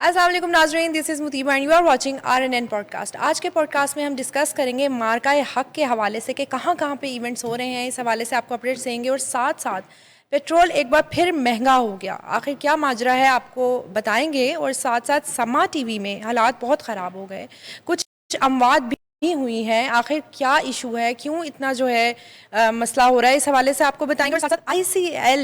अस्सलाम वालेकुम नाज़रीन, this is Mutiba and you are watching RNN podcast. आज के पॉडकास्ट में हम डिस्कस करेंगे मार्का हक के हवाले से कि कहाँ कहाँ पे इवेंट्स हो रहे हैं। इस हवाले से आपको अपडेट्स देंगे और साथ साथ पेट्रोल एक बार फिर महंगा हो गया, आखिर क्या माजरा है आपको बताएंगे। और साथ साथ समा टीवी में हालात बहुत ख़राब हो गए, कुछ अमवात भी हुई हैं, आखिर क्या इशू है, क्यों इतना जो है मसला हो रहा है, इस हवाले से आपको बताएंगे। और साथ साथ ICL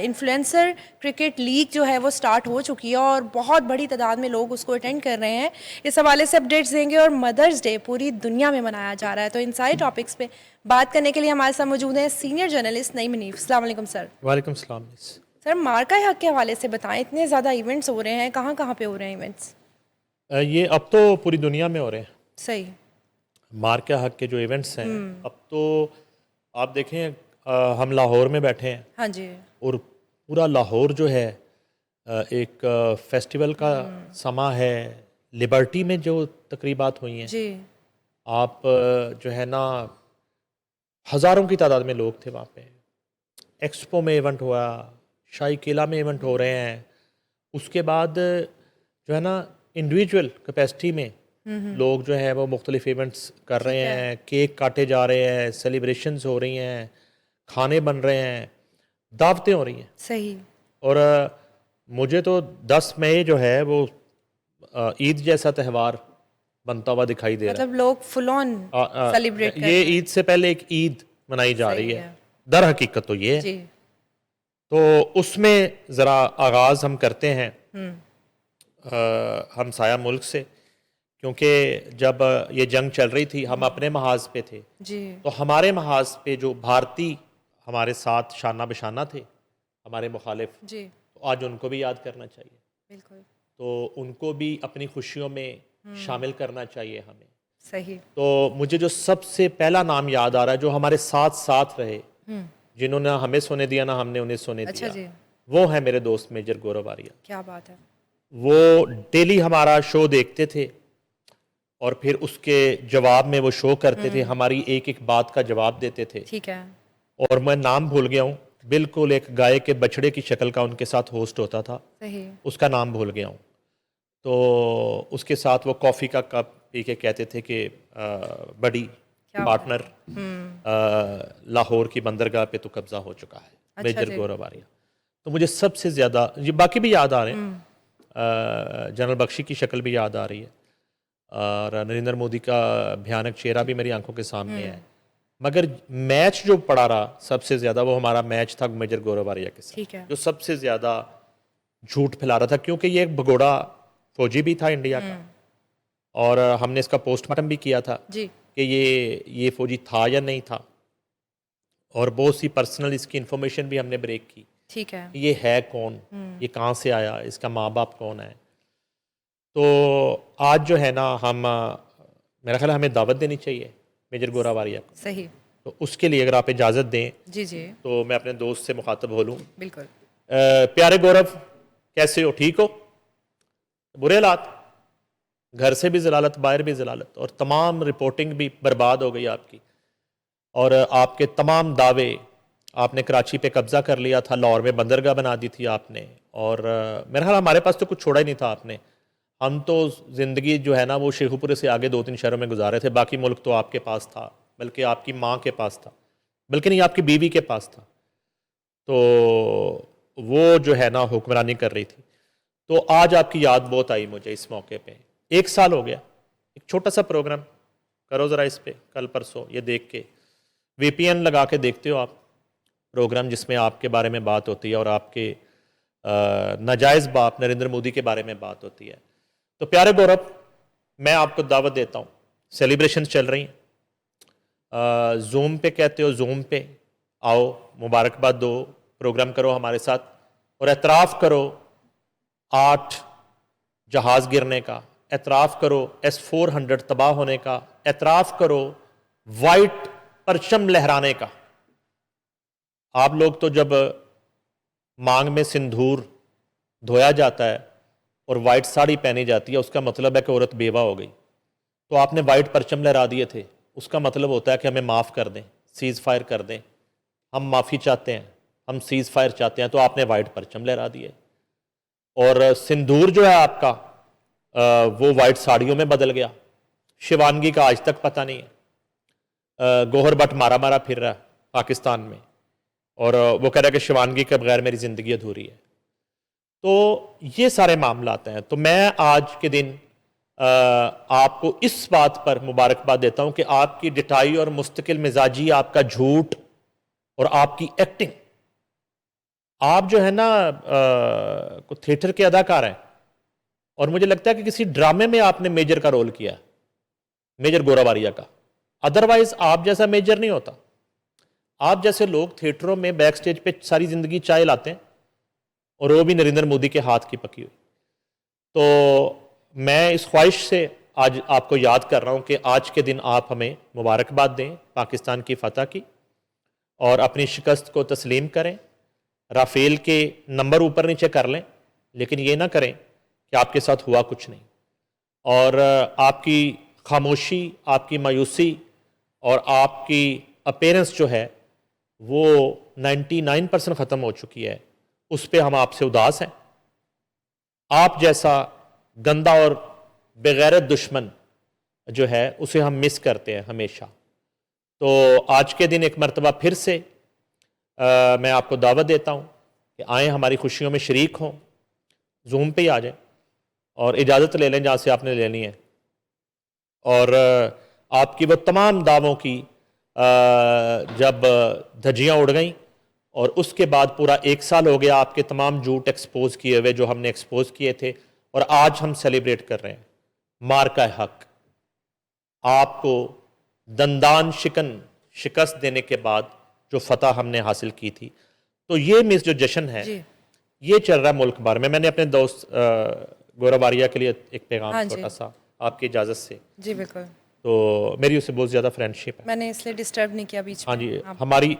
इन्फ्लुएंसर क्रिकेट लीग जो है वो स्टार्ट हो चुकी है और बहुत बड़ी तादाद में लोग उसको अटेंड कर रहे हैं, इस हवाले से अपडेट्स देंगे। और मदर्स डे पूरी दुनिया में मनाया जा रहा है, तो इन सारे टॉपिक्स पे बात करने के लिए हमारे साथ मौजूद हैं सीनियर जर्नलिस्ट नईम हनीफ। अस्सलाम वालेकुम सर। वालेकुम सलाम। सर, मार्का हक के हवाले से बताएं, इतने ज़्यादा इवेंट्स हो रहे हैं, कहाँ कहाँ पे हो रहे हैं इवेंट्स? ये अब तो पूरी दुनिया में हो रहे हैं सही। मार्का हक के जो इवेंट्स हैं। अब तो आप देखें, हम लाहौर में बैठे हैं हाँ जी। और पूरा लाहौर जो है एक फेस्टिवल का समा है। लिबर्टी में जो तकरीबात हुई हैं, जी। आप जो है ना, हज़ारों की तादाद में लोग थे वहाँ पे। एक्सपो में इवेंट हुआ, शाही किला में इवेंट हो रहे हैं। उसके बाद जो है ना, इंडिविजुअल कैपेसिटी में लोग जो है वो मुख्तलिफ इवेंट्स कर रहे हैं, केक काटे जा रहे हैं, सेलिब्रेशंस हो रही हैं, खाने बन रहे हैं, दावतें हो रही हैं। सही। और मुझे तो 10 मई जो है वो ईद जैसा त्यौहार बनता हुआ दिखाई दे रहा मतलब लोग फुल ऑन है। सेलिब्रेट कर ये रहे हैं। ईद से पहले एक ईद मनाई जा रही सही है, दर हकीकत तो ये है। जी। तो उसमें ज़रा आगाज़ हम करते हैं हमसाया मुल्क से, क्योंकि जब ये जंग चल रही थी हम अपने महाज पे थे, जी। तो हमारे महाज पे जो भारतीय हमारे साथ शाना बशाना थे, हमारे मुखालिफ, जी। तो आज उनको भी याद करना चाहिए। बिल्कुल। तो उनको भी अपनी खुशियों में शामिल करना चाहिए हमें। सही। तो मुझे जो सबसे पहला नाम याद आ रहा है, जो हमारे साथ साथ रहे, जिन्होंने ना हमें सोने दिया ना हमने उन्हें सोने अच्छा दिया, जी। वो है मेरे दोस्त मेजर गौरव आर्या। क्या बात है। वो डेली हमारा शो देखते थे और फिर उसके जवाब में वो शो करते थे, हमारी एक एक बात का जवाब देते थे। ठीक है। और मैं नाम भूल गया हूँ, बिल्कुल एक गाय के बछड़े की शक्ल का उनके साथ होस्ट होता था, सही। उसका नाम भूल गया हूँ। तो उसके साथ वो कॉफ़ी का कप पी के कहते थे कि बड़ी क्या बात पार्टनर, लाहौर की बंदरगाह पे तो कब्जा हो चुका है। अच्छा मेजर जी। गौरव आर्या। तो मुझे सबसे ज़्यादा, ये बाकी भी याद आ रहे हैं, जनरल बख्शी की शक्ल भी याद आ रही है और नरेंद्र मोदी का भयानक चेहरा भी मेरी आंखों के सामने है। मगर मैच जो पड़ा रहा सबसे ज़्यादा, वो हमारा मैच था मेजर गौरव आर्या के साथ, ठीक है। जो सबसे ज़्यादा झूठ फैला रहा था, क्योंकि ये एक भगोड़ा फौजी भी था इंडिया का। और हमने इसका पोस्टमार्टम भी किया था जी। कि ये फौजी था या नहीं था, और बहुत सी पर्सनल इसकी इंफॉर्मेशन भी हमने ब्रेक की। ठीक है। ये है कौन, ये कहाँ से आया, इसका माँ बाप कौन है। तो आज जो है ना, हम मेरा ख्याल है हमें दावत देनी चाहिए मेजर गौरव आर्या को। सही। तो उसके लिए अगर आप इजाज़त दें जी जी। तो मैं अपने दोस्त से मुखातब हो लूँ। बिल्कुल। प्यारे गौरव, कैसे हो, ठीक हो? बुरे हालात, घर से भी जलालत, बाहर भी जलालत, और तमाम रिपोर्टिंग भी बर्बाद हो गई आपकी। और आपके तमाम दावे, आपने कराची पे कब्जा कर लिया था, लाहौर में बंदरगाह बना दी थी आपने, और मेरा ख्याल हमारे पास तो कुछ छोड़ा ही नहीं था आपने। हम तो ज़िंदगी जो है ना वो शेखुपुरे से आगे 2-3 शहरों में गुजारे थे, बाकी मुल्क तो आपके पास था, बल्कि आपकी माँ के पास था, बल्कि नहीं, आपकी बीवी के पास था। तो वो जो है ना हुक्मरानी कर रही थी। तो आज आपकी याद बहुत आई मुझे इस मौके पे। 1 साल हो गया, एक छोटा सा प्रोग्राम करो ज़रा इस पे, कल परसों ये देख के, VPN लगा के देखते हो आप प्रोग्राम, जिसमें आपके बारे में बात होती है और आपके नाजायज़ बाप नरेंद्र मोदी के बारे में बात होती है। तो प्यारे गौरव, मैं आपको दावत देता हूँ, सेलिब्रेशन चल रही हैं, जूम पे कहते हो, जूम पे आओ, मुबारकबाद दो, प्रोग्राम करो हमारे साथ, और एतराफ़ करो 8 जहाज़ गिरने का, एतराफ़ करो S-400 तबाह होने का, एतराफ़ करो वाइट परचम लहराने का। आप लोग तो जब मांग में सिंदूर धोया जाता है और वाइट साड़ी पहनी जाती है, उसका मतलब है कि औरत बेवा हो गई। तो आपने वाइट परचम लहरा दिए थे, उसका मतलब होता है कि हमें माफ़ कर दें, सीज़ फायर कर दें, हम माफ़ी चाहते हैं, हम सीज़ फायर चाहते हैं। तो आपने वाइट परचम लहरा दिए। और सिंदूर जो है आपका वो वाइट साड़ियों में बदल गया। शिवानगी का आज तक पता नहीं है। गौहर भट्ट मारा मारा फिर रहा है पाकिस्तान में, और वो कह रहा है कि शिवानगी के बगैर मेरी ज़िंदगी अधूरी है। तो ये सारे मामलात हैं। तो मैं आज के दिन आपको इस बात पर मुबारकबाद देता हूं कि आपकी डिटाई और मुस्तकिल मिजाजी, आपका झूठ और आपकी एक्टिंग, आप जो है ना थिएटर के अदाकार हैं, और मुझे लगता है कि किसी ड्रामे में आपने मेजर का रोल किया, मेजर गोरावारिया का। अदरवाइज आप जैसा मेजर नहीं होता। आप जैसे लोग थिएटरों में बैक स्टेज पे सारी जिंदगी चाय लाते हैं, और वो भी नरेंद्र मोदी के हाथ की पकी हुई। तो मैं इस ख्वाहिश से आज आपको याद कर रहा हूं कि आज के दिन आप हमें मुबारकबाद दें पाकिस्तान की फतह की, और अपनी शिकस्त को तस्लीम करें। राफेल के नंबर ऊपर नीचे कर लें, लेकिन ये ना करें कि आपके साथ हुआ कुछ नहीं। और आपकी खामोशी, आपकी मायूसी और आपकी अपीयरेंस जो है वो 99% ख़त्म हो चुकी है। उस पर हम आपसे उदास हैं। आप जैसा गंदा और बेगैरत दुश्मन जो है उसे हम मिस करते हैं हमेशा। तो आज के दिन एक मरतबा फिर से मैं आपको दावत देता हूँ कि आएँ, हमारी खुशियों में शरीक हों, जूम पे ही आ जाएं और इजाज़त ले लें जहाँ से आपने लेनी है। और आपकी वो तमाम दावों की जब धज्जियाँ उड़ गईं, और उसके बाद पूरा 1 साल हो गया आपके तमाम झूठ एक्सपोज किए हुए जो हमने एक्सपोज किए थे, और आज हम सेलिब्रेट कर रहे हैं मार्का हक। आपको दंदान शिकस्त देने के बाद जो फतह हमने हासिल की थी, तो ये मिस जो जश्न है ये चल रहा है मुल्क भर में। मैंने अपने दोस्त गोरावारिया के लिए एक पैगाम छोटा सा आपकी इजाज़त से। जी बिल्कुल। तो मेरी उससे बहुत ज़्यादा फ्रेंडशिप है, मैंने इसलिए डिस्टर्ब नहीं किया बीच में। हाँ जी, हमारी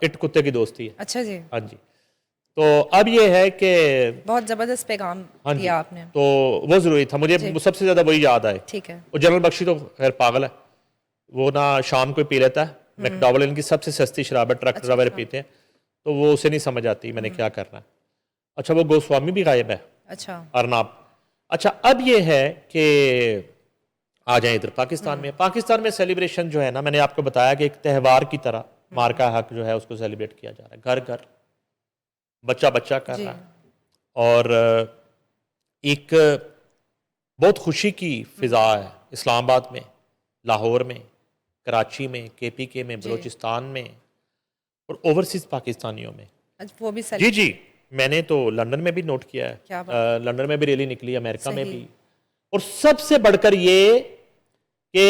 इट कुत्ते की दोस्ती है। अच्छा जी। हाँ जी। तो अब ये है कि बहुत ज़बरदस्त पैगाम दिया आपने, तो वो ज़रूरी था। मुझे सबसे ज़्यादा वही याद आए। ठीक है। वो जनरल बख्शी तो खैर पागल है, वो ना शाम को पी लेता है मैकडॉवल, इनकी सबसे सस्ती शराब है, ट्रक ड्राइवर पीते हैं, तो वो उसे नहीं समझ आती मैंने क्या करना है। अच्छा, वो गोस्वामी भी गायब है। अच्छा, अर्नाब। अच्छा, अब ये है कि आ जाए इधर पाकिस्तान में। पाकिस्तान में सेलिब्रेशन जो है ना, मैंने आपको बताया कि एक त्यौहार की तरह मार्का हक जो है उसको सेलिब्रेट किया जा रहा है, घर घर, बच्चा बच्चा कर रहा है। और एक बहुत खुशी की फिजा है इस्लामाबाद में, लाहौर में, कराची में, KPK में, बलूचिस्तान में, और ओवरसीज पाकिस्तानियों में। वो भी जी जी, मैंने तो लंदन में भी नोट किया है। लंदन में भी रैली निकली, अमेरिका में भी। और सबसे बढ़कर ये कि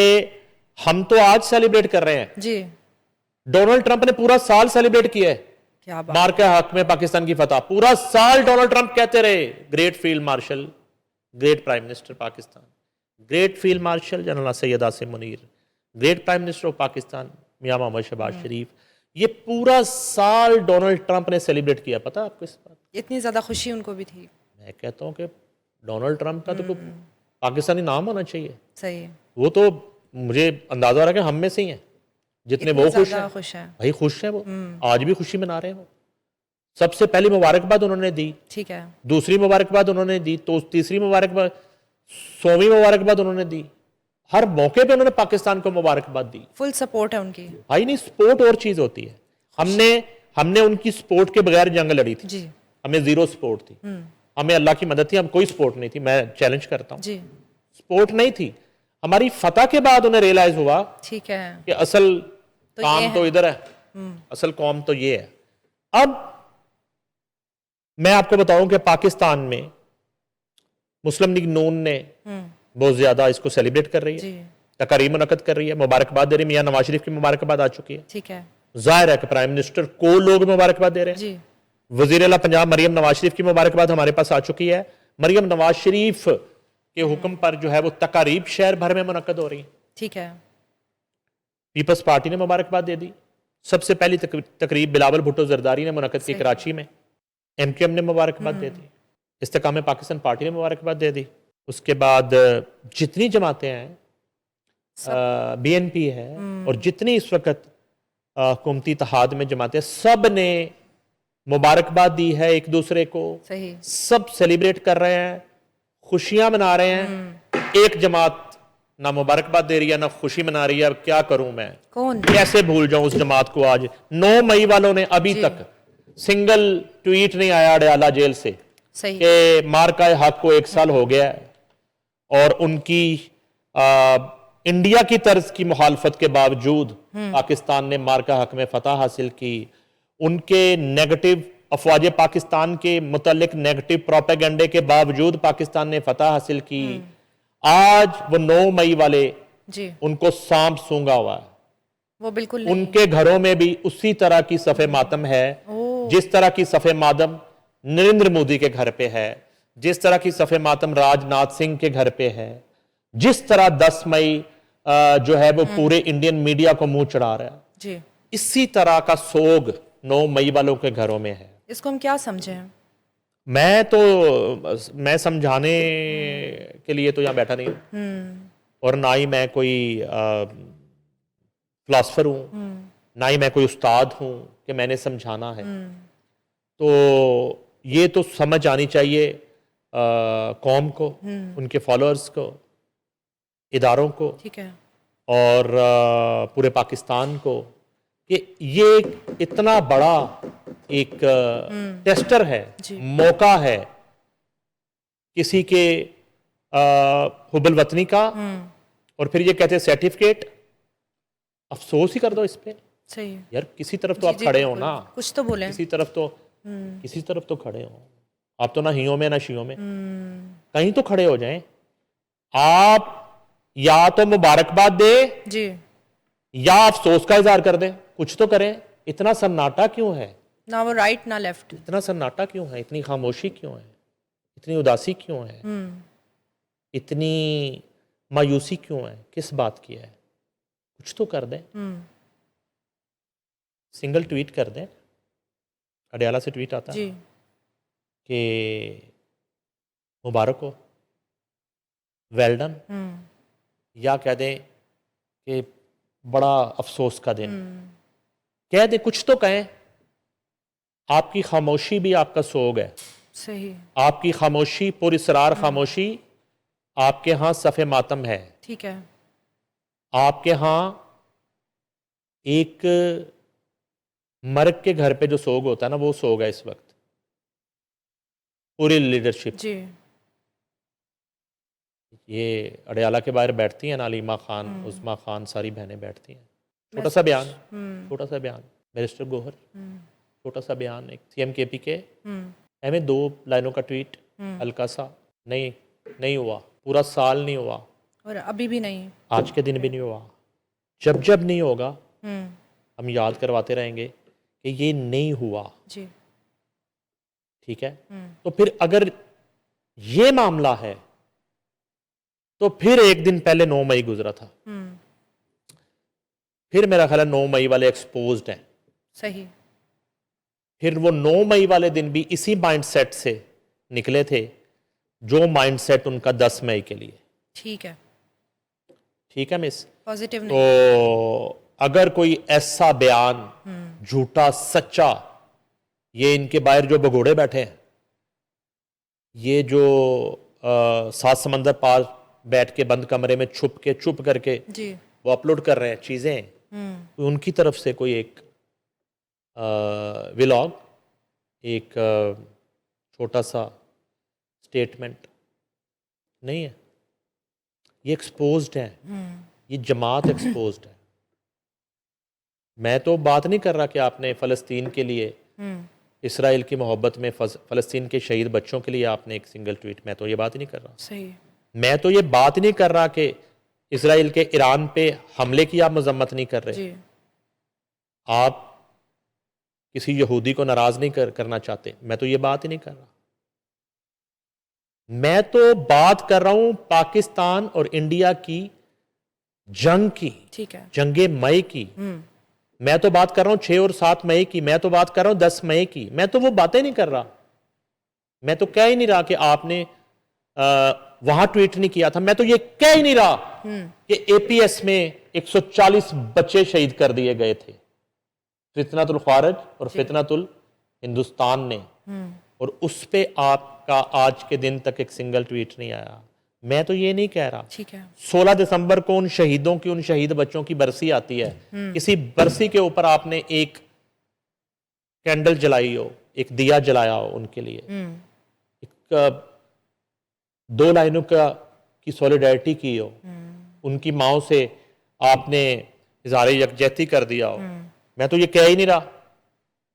हम तो आज सेलिब्रेट कर रहे हैं जी, डोनाल्ड ट्रंप ने पूरा साल सेलिब्रेट किया है मार्का हक में पाकिस्तान की फतह। पूरा साल डोनाल्ड ट्रंप कहते रहे great field marshal, great prime minister Pakistan, great field marshal general Syed Asim Munir, great prime minister of Pakistan Mian Mohammad Shahbaz Sharif. ये पूरा साल डोनाल्ड ट्रंप ने सेलिब्रेट किया। पता है आपको इस बात? इतनी ज्यादा खुशी उनको भी थी। मैं कहता हूं कि डोनाल्ड ट्रंप का तो पाकिस्तानी नाम होना चाहिए। सही है। वो तो मुझे अंदाजा रहा कि हम में से ही हैं जितने वो खुश हैं। भाई खुश हैं वो, आज भी खुशी मना रहे हैं वो। सबसे पहली मुबारकबाद उन्होंने दी, ठीक है, दूसरी मुबारकबाद उन्होंने दी, तो तीसरी मुबारकबाद, 100वीं मुबारकबाद उन्होंने दी। हर मौके पे उन्होंने पाकिस्तान को मुबारकबाद दी। फुल सपोर्ट है उनकी। भाई नहीं, सपोर्ट और चीज होती है। हमने उनकी सपोर्ट के बगैर जंग लड़ी थी जी। हमें जीरो सपोर्ट थी, हमें अल्लाह की मदद थी, हम कोई सपोर्ट नहीं थी। मैं चैलेंज करता हूँ, सपोर्ट नहीं थी। हमारी फतह के बाद उन्हें रियलाइज हुआ, ठीक है, कि असल काम तो इधर है, असल कौम तो ये है। अब मैं आपको बताऊं कि पाकिस्तान में मुस्लिम लीग नून ने बहुत ज्यादा इसको सेलिब्रेट कर रही है, तकारीब मुनक्कद कर रही है, मुबारकबाद दे रही है। मियां नवाज शरीफ की मुबारकबाद आ चुकी है, ठीक है। जाहिर है कि प्राइम मिनिस्टर को लोग मुबारकबाद दे रहे हैं। वजीर आला पंजाब मरियम नवाज शरीफ की मुबारकबाद हमारे पास आ चुकी है। मरियम नवाज शरीफ के हुक्म पर जो है वो तकारीब शहर भर में मुनक्कद हो रही है, ठीक है। पीपल्स पार्टी ने मुबारकबाद दे दी। सबसे पहली तकरीब बिलावल भुट्टो जरदारी ने मुनक्कद की कराची में, MQM ने मुबारकबाद दे दी, इस्तेकाम पाकिस्तान पार्टी ने मुबारकबाद दे दी। उसके बाद जितनी जमातें हैं, BNP है, और जितनी इस वक्त हुकूमती इत्तेहाद में जमातें, सब ने मुबारकबाद दी है एक दूसरे को, सही, सब सेलिब्रेट कर रहे हैं, खुशियां मना रहे हैं। एक जमात ना मुबारकबाद दे रही है ना खुशी मना रही है। अब क्या करूं मैं, कौन? कैसे भूल जाऊं उस जमात को। आज 9 मई वालों ने अभी तक सिंगल ट्वीट नहीं आया अडयाला जेल से सही, कि मार्का हक को 1 साल हो गया है और उनकी इंडिया की तर्ज की मुखालफत के बावजूद पाकिस्तान ने मार्का हक में फतह हासिल की। उनके नेगेटिव अफवाज पाकिस्तान के मुतल्लिक नेगेटिव प्रोपेगेंडे के बावजूद पाकिस्तान ने फतह हासिल की। आज वो 9 मई वाले जी, उनको सांप सूंघा हुआ है। वो बिल्कुल नहीं। उनके घरों में भी उसी तरह की सफ़े मातम है जिस तरह की सफ़े मातम नरेंद्र मोदी के घर पे है, जिस तरह की सफ़े मातम राजनाथ सिंह के घर पे है, जिस तरह 10 मई जो है वो पूरे इंडियन मीडिया को मुंह चढ़ा रहा है, जी, इसी तरह का सोग 9 मई वालों के घरों में है। इसको हम क्या समझें? मैं समझाने के लिए तो यहाँ बैठा नहीं हूँ और ना ही मैं कोई फिलासफर हूँ, ना ही मैं कोई उस्ताद हूँ कि मैंने समझाना है। तो ये तो समझ आनी चाहिए कौम को, उनके फॉलोअर्स को, इदारों को, ठीक है, और पूरे पाकिस्तान को कि ये इतना बड़ा एक टेस्टर है, मौका है किसी के हुब्बुल वतनी का। और फिर ये कहते हैं सर्टिफिकेट। अफसोस ही कर दो इस पे सही, यार। किसी तरफ तो जी, आप जी, खड़े हो बिल्कुल। ना, कुछ तो बोले। किसी तरफ तो खड़े हो। आप तो ना हियों में ना शियों में, कहीं तो खड़े हो जाएं। आप या तो मुबारकबाद दे जी, या अफसोस का इजहार कर दें, कुछ तो करें। इतना सन्नाटा क्यों है? ना वो राइट ना लेफ्ट। इतना सन्नाटा क्यों है? इतनी खामोशी क्यों है? इतनी उदासी क्यों है? इतनी मायूसी क्यों है? किस बात की है? कुछ तो कर दें। सिंगल ट्वीट कर दें। अडयाला से ट्वीट आता जी, कि मुबारक हो, वेल डन, या कह दें कि बड़ा अफसोस का दिन। कह दें, कुछ तो कहें। आपकी खामोशी भी आपका सोग है। सही, आपकी खामोशी, पुरअसरार खामोशी आपके यहाँ सफ़े मातम है। ठीक है, आपके यहाँ एक मर्द के घर पे जो सोग होता है ना, वो सोग है इस वक्त पूरी लीडरशिप। जी, ये अडयाला के बाहर बैठती हैं, नालिमा खान, उस्मा खान, सारी बहनें बैठती हैं। छोटा सा बयान, छोटा सा बयान, बैरिस्टर गोहर, छोटा सा बयान, एक CMKP के हमें 2 लाइनों का ट्वीट, हल्का सा, नहीं हुआ, पूरा साल नहीं हुआ, और अभी भी नहीं। आज के दिन भी नहीं हुआ। जब जब नहीं होगा हम याद करवाते रहेंगे कि ये नहीं हुआ। जी, ठीक है, तो फिर अगर ये मामला है तो फिर एक दिन पहले 9 मई गुजरा था। फिर मेरा ख्याल है 9 मई वाले एक्सपोज्ड हैं। सही, फिर वो 9 मई वाले दिन भी इसी माइंडसेट से निकले थे जो माइंडसेट उनका 10 मई के लिए। ठीक है, ठीक है मिस। पॉजिटिव नहीं। तो अगर कोई ऐसा बयान झूठा सच्चा, ये इनके बाहर जो भगोड़े बैठे हैं, ये जो 7 समंदर पार बैठ के बंद कमरे में चुप करके जी, वो अपलोड कर रहे हैं चीज़ें, तो उनकी तरफ से कोई एक व्लॉग, एक छोटा सा स्टेटमेंट नहीं है। ये एक्सपोज्ड है, ये जमात एक्सपोज्ड है। मैं तो बात नहीं कर रहा कि आपने फ़लस्तीन के लिए, इसराइल की मोहब्बत में फ़लस्तीन के शहीद बच्चों के लिए आपने एक सिंगल ट्वीट, मैं तो ये बात ही नहीं कर रहा। सही, मैं तो ये बात नहीं कर रहा कि इसराइल के ईरान पे हमले की आप मजम्मत नहीं कर रहे। जी, आप किसी यहूदी को नाराज नहीं करना चाहते। मैं तो ये बात ही नहीं कर रहा। मैं तो बात कर रहा हूं पाकिस्तान और इंडिया की जंग की, ठीक है, जंगे मई की। मैं तो बात कर रहा हूं 6 और 7 मई की। मैं तो बात कर रहा हूं 10 मई की। मैं तो वो बातें नहीं कर रहा। मैं तो कह ही नहीं रहा कि आपने वहां ट्वीट नहीं किया था। मैं तो ये कह ही नहीं रहा कि APS में 140 बच्चे शहीद कर दिए गए थे। फितनतुल खारिज और फितनतुल हिंदुस्तान ने, और उस पे आपका आज के दिन तक एक सिंगल ट्वीट नहीं आया। मैं तो ये नहीं कह रहा, ठीक है। 16 दिसंबर को उन शहीदों की, उन शहीद बच्चों की बरसी आती है, किसी बरसी के ऊपर आपने एक कैंडल जलाई हो, एक दिया जलाया हो उनके लिए, एक 2 लाइनों की सॉलिडारिटी की हो, उनकी माओ से आपने इज़हार यकजहती कर दिया हो। मैं तो ये कह ही नहीं रहा,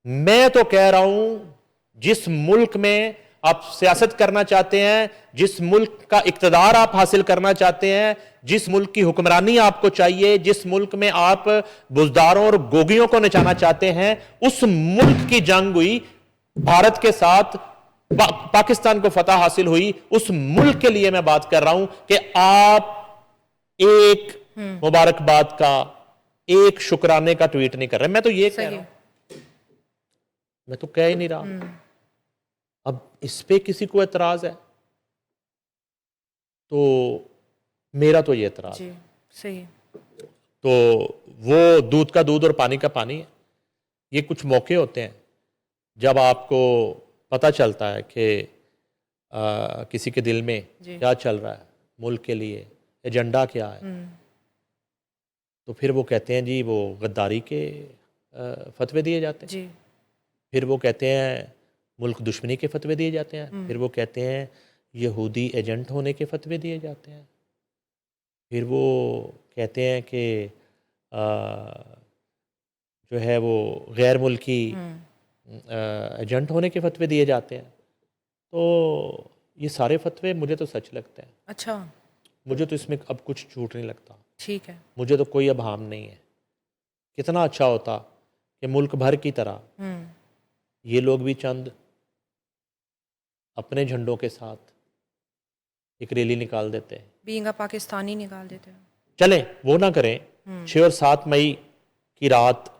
मैं तो कह रहा हूं जिस मुल्क में आप सियासत करना चाहते हैं, जिस मुल्क का इक्तदार आप हासिल करना चाहते हैं, जिस मुल्क की हुक्मरानी आपको चाहिए, जिस मुल्क में आप बुजदारों और गोगियों को नचाना चाहते हैं, उस मुल्क की जंग हुई भारत के साथ, पाकिस्तान को फतह हासिल हुई। उस मुल्क के लिए मैं बात कर रहा हूं कि आप एक मुबारकबाद का, एक शुक्राने का ट्वीट नहीं कर रहे। मैं तो ये कह रहा हूं, मैं तो कह ही नहीं रहा। अब इस पे किसी को एतराज है तो मेरा तो ये एतराज जी, सही। तो वो दूध का दूध और पानी का पानी है। ये कुछ मौके होते हैं जब आपको पता चलता है कि किसी के दिल में क्या चल रहा है, मुल्क के लिए एजेंडा क्या है, तो फिर वो कहते हैं जी वो गद्दारी के फतवे दिए जाते हैं, जी, फिर वो कहते हैं मुल्क दुश्मनी के फतवे दिए जाते हैं, फिर वो कहते हैं यहूदी एजेंट होने के फतवे दिए जाते हैं, फिर वो कहते हैं कि जो है वो गैर मुल्की एजेंट होने के फतवे दिए जाते हैं। तो ये सारे फतवे मुझे तो सच लगते हैं। अच्छा, मुझे तो इसमें अब कुछ झूठ नहीं लगता। ठीक है। मुझे तो कोई अब हाम नहीं है। कितना अच्छा होता कि मुल्क भर की तरह ये लोग भी चंद अपने झंडों के साथ एक रैली निकाल देते हैं, बीइंग अ पाकिस्तानी निकाल देते हैं। चलें वो ना करें। 6 और 7 मई की रात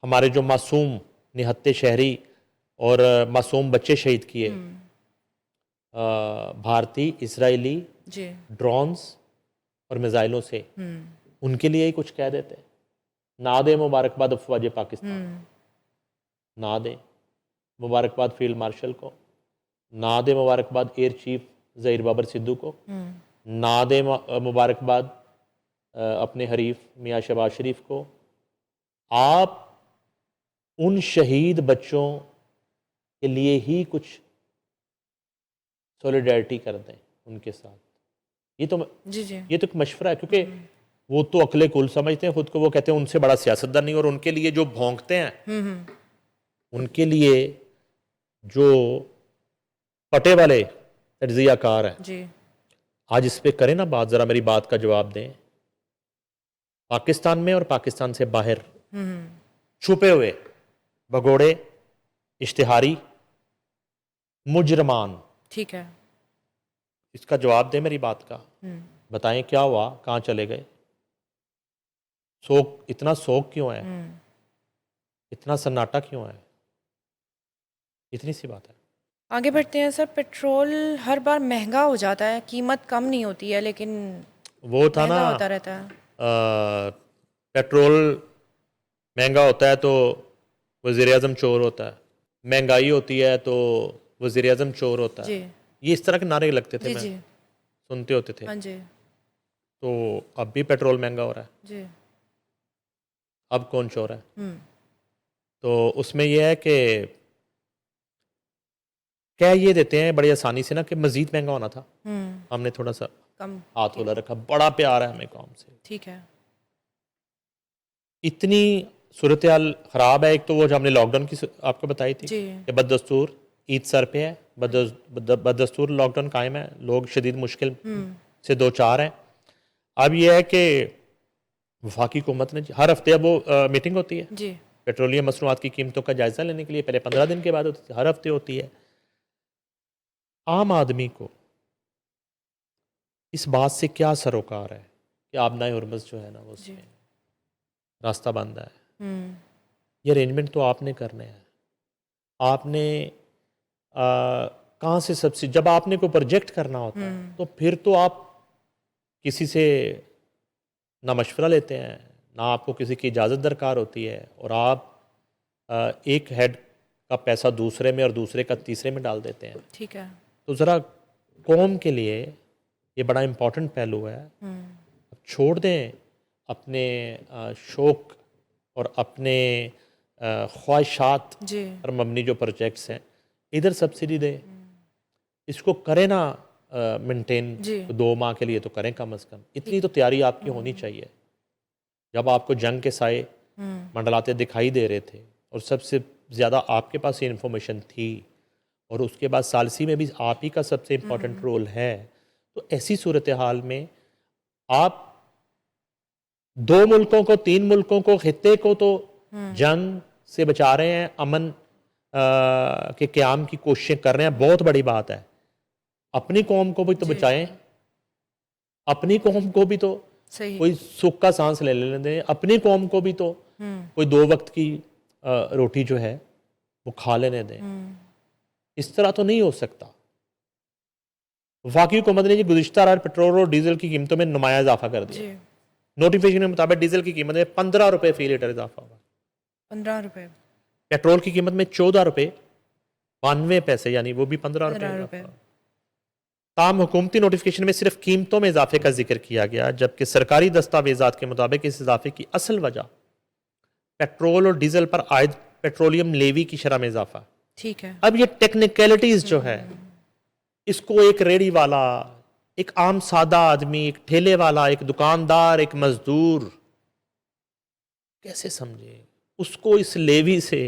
हमारे जो मासूम निहत्ते शहरी और मासूम बच्चे शहीद किए, भारतीय इजरायली जी, ड्रोन्स और मिसाइलों से, उनके लिए ही कुछ कह देते। ना दे मुबारकबाद अफवाज पाकिस्तान, ना दे मुबारकबाद फील्ड मार्शल को, ना दे मुबारकबाद एयर चीफ ज़हीर बाबर सिद्धू को, ना दे मुबारकबाद अपने हरीफ मियाँ शहबाज शरीफ को। आप उन शहीद बच्चों के लिए ही कुछ सॉलिडारिटी कर दें उनके साथ। ये तो जी, जी, ये तो एक मशवरा है, क्योंकि वो तो अकले कुल समझते हैं खुद को, वो कहते हैं उनसे बड़ा सियासतदान नहीं, और उनके लिए जो भौंकते हैं, उनके लिए जो पटे वाले तज्जियाकार हैं, जी, आज इस पे करें ना बात, ज़रा मेरी बात का जवाब दें। पाकिस्तान में और पाकिस्तान से बाहर छुपे हुए भगोड़े, इश्तिहारी, मुजरमान, ठीक है। इसका जवाब दें मेरी बात का। बताएं क्या हुआ, कहाँ चले गए, शोक, इतना शोक क्यों है, इतना सन्नाटा क्यों है? इतनी सी बात है। आगे बढ़ते हैं सर। पेट्रोल हर बार महंगा हो जाता है, कीमत कम नहीं होती है, लेकिन वो था ना, महंगा होता रहता है। पेट्रोल महंगा होता है तो वज़ीर आज़म चोर होता है, महंगाई होती है तो वज़ीर आज़म चोर होता है। जी, ये इस तरह के नारे लगते थे, जी, मैं जी, सुनते होते थे। हाँ जी, तो अब भी पेट्रोल महंगा हो रहा है, जी, अब कौन चोर है? तो उसमें यह है कि कह ये देते हैं बड़ी आसानी से ना कि मज़ीद महंगा होना था, हमने थोड़ा सा कम, हाथ होला रखा। बड़ा प्यार है हमें कौम से। ठीक है। इतनी सूरत हाल ख़राब है। एक तो वो जो हमने लॉकडाउन की आपको बताई थी जी, कि बददस्तूर ईद सर पे है, बददस्तूर लॉकडाउन कायम है, लोग शदीद मुश्किल से दो चार हैं। अब यह है कि वफाकी हुकूमत ने हर हफ्ते अब वो मीटिंग होती है जी, पेट्रोलियम मसनूआत की कीमतों का जायज़ा लेने के लिए। पहले 15 दिन के बाद होती थी, हर हफ्ते होती है। आम आदमी को इस बात से क्या सरोकार है कि आबनाए हुर्मुज़ जो है ना, वो उसमें रास्ता बंद है। ये अरेंजमेंट तो आपने करने हैं। आपने कहाँ से सब्सिडी, जब आपने कोई प्रोजेक्ट करना होता है तो फिर तो आप किसी से ना मशवरा लेते हैं, ना आपको किसी की इजाज़त दरकार होती है, और आप एक हेड का पैसा दूसरे में और दूसरे का तीसरे में डाल देते हैं। ठीक है। तो ज़रा कौम के लिए ये बड़ा इम्पोर्टेंट पहलू है। अब छोड़ दें अपने शौक और अपने ख्वाहिशात जी। पर मबनी जो प्रोजेक्ट्स हैं, इधर सब्सिडी दें, इसको करें ना मेंटेन जी। 2 माह के लिए तो करें कम से कम। इतनी तो तैयारी आपकी होनी चाहिए। जब आपको जंग के साए मंडलाते दिखाई दे रहे थे और सबसे ज़्यादा आपके पास ये इन्फॉर्मेशन थी और उसके बाद सालसी में भी आप ही का सबसे इम्पोर्टेंट रोल है, तो ऐसी सूरत हाल में आप 2 मुल्कों को, 3 मुल्कों को, खित्ते को तो जंग से बचा रहे हैं, अमन के क़याम की कोशिशें कर रहे हैं, बहुत बड़ी बात है। अपनी कौम को भी तो बचाएं, अपनी कौम को भी तो सही। कोई सुख का सांस ले लेने दें, अपनी कौम को भी तो कोई 2 वक्त की रोटी जो है वो खा लेने दें। इस तरह तो नहीं हो सकता। वफाकी हुकूमत ने गुज़िश्ता रात पेट्रोल और डीजल की कीमतों में नुमाया इजाफा कर दिया। नोटिफिकेशन के मुताबिक डीजल की कीमत में 15 रुपये फी लीटर इजाफा हुआ। 15 रुपये। पेट्रोल की कीमत में 14 रुपये 92 पैसे, यानी वो भी 15 रुपये। ताम हुकूमती नोटिफिकेशन में सिर्फ कीमतों में इजाफे का जिक्र किया गया, जबकि सरकारी दस्तावेजात के मुताबिक इस इजाफे की असल वजह पेट्रोल और डीजल पर आयद पेट्रोलियम लेवी की शरह में इजाफा। ठीक है। अब ये टेक्निकलिटीज जो है, इसको एक रेड़ी वाला, एक आम सादा आदमी, एक ठेले वाला, एक दुकानदार, एक मजदूर कैसे समझे? उसको इस लेवी से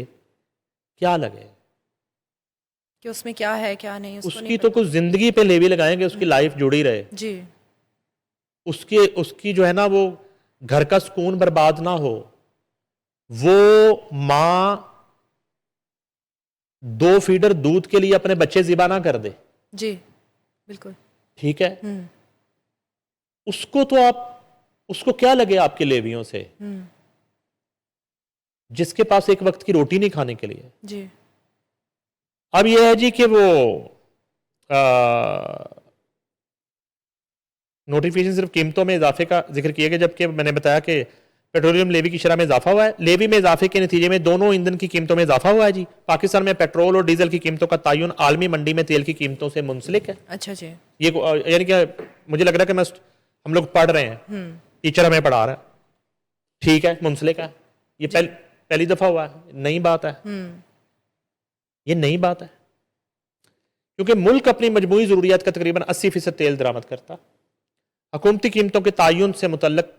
क्या लगे कि उसमें क्या है क्या नहीं, उसकी तो कुछ जिंदगी पे लेवी लगाएंगे, उसकी लाइफ जुड़ी रहे जी। उसकी जो है ना, वो घर का सुकून बर्बाद ना हो। वो माँ 2 फीडर दूध के लिए अपने बच्चे ज़िबा ना कर दे। जी बिल्कुल ठीक है। उसको तो आप, उसको क्या लगे आपके लेवियों से, जिसके पास एक वक्त की रोटी नहीं खाने के लिए। जी। अब यह है जी कि वो नोटिफिकेशन सिर्फ कीमतों में इजाफे का जिक्र किया गया, जबकि मैंने बताया कि पेट्रोलियम लेवी की शरह में इजाफा हुआ है। लेवी में इजाफे के नतीजे में दोनों ईंधन की कीमतों में इजाफा हुआ है जी। पाकिस्तान में पेट्रोल और डीजल की कीमतों का तयन आलमी मंडी में तेल की कीमतों से मुंसलिक है। अच्छा जी। ये यानी कि मुझे लग रहा है कि हम लोग पढ़ रहे हैं, टीचर हमें पढ़ा रहा है, ठीक है, मुंसलिक है। ये पहली दफा हुआ है, नई बात है, ये नई बात है, क्योंकि मुल्क अपनी मजमूई जरूरियात का तकरीबन 80% तेल दरामद करता। हुकूमती कीमतों के तयन से मुतल्लक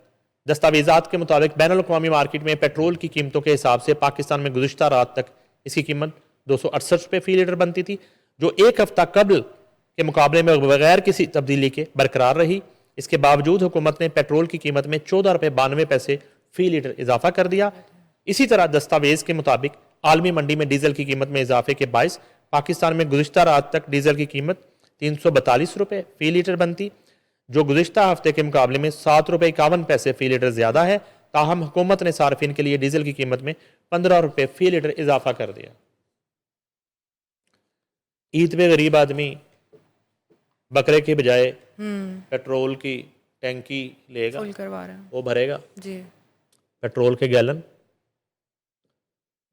दस्तावेजात के मुताबिक बैनुल अक़वामी मार्केट में पेट्रोल की कीमतों के हिसाब से पाकिस्तान में गुज़िश्ता रात तक इसकी कीमत 268 रुपये फी लीटर बनती थी, जो एक हफ्ता कबल के मुकाबले में बगैर किसी तब्दीली के बरकरार रही। इसके बावजूद हुकूमत ने पेट्रोल की कीमत में 14 रुपये 92 पैसे फी लीटर इजाफा कर दिया। इसी तरह दस्तावेज के मुताबिक आलमी मंडी में डीजल की कीमत में इजाफे के बायस पाकिस्तान में गुज़िश्ता रात तक डीजल की कीमत 342 रुपये फी लीटर बनती, जो गुज़िश्ता हफ्ते के मुकाबले में 7 रुपये 51 पैसे फी लीटर ज़्यादा है। ताहम हुकूमत ने सार्फिन के लिए डीजल की कीमत में 15 रुपये फी लीटर इजाफा कर दिया। ईद पे गरीब आदमी बकरे के बजाय पेट्रोल की टैंकी लेगा, फुल करवा रहे हैं वो भरेगा जी। पेट्रोल के गैलन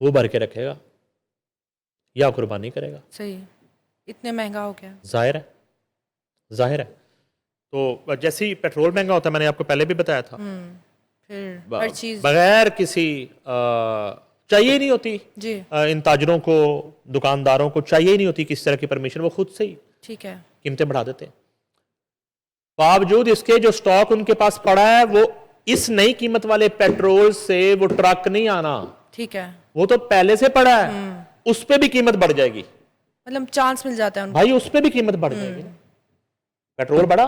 वो भर के रखेगा या कुर्बानी करेगा। सही, इतने महंगा हो गया। जाहिर है, जाहिर है। तो जैसे ही पेट्रोल महंगा होता है, मैंने आपको पहले भी बताया था, फिर हर चीज बगैर किसी चाहिए ही नहीं होती जी। इन ताजरों को, दुकानदारों को चाहिए ही नहीं होती किस तरह की परमिशन, वो खुद से ही ठीक है कीमतें बढ़ा देते हैं। बावजूद इसके जो स्टॉक उनके पास पड़ा है, वो इस नई कीमत वाले पेट्रोल से वो ट्रक नहीं आना, ठीक है, वो तो पहले से पड़ा है, उस पर भी कीमत बढ़ जाएगी। मतलब चांस मिल जाता है उनको। भाई उस पर भी कीमत बढ़ जाएगी। पेट्रोल बढ़ा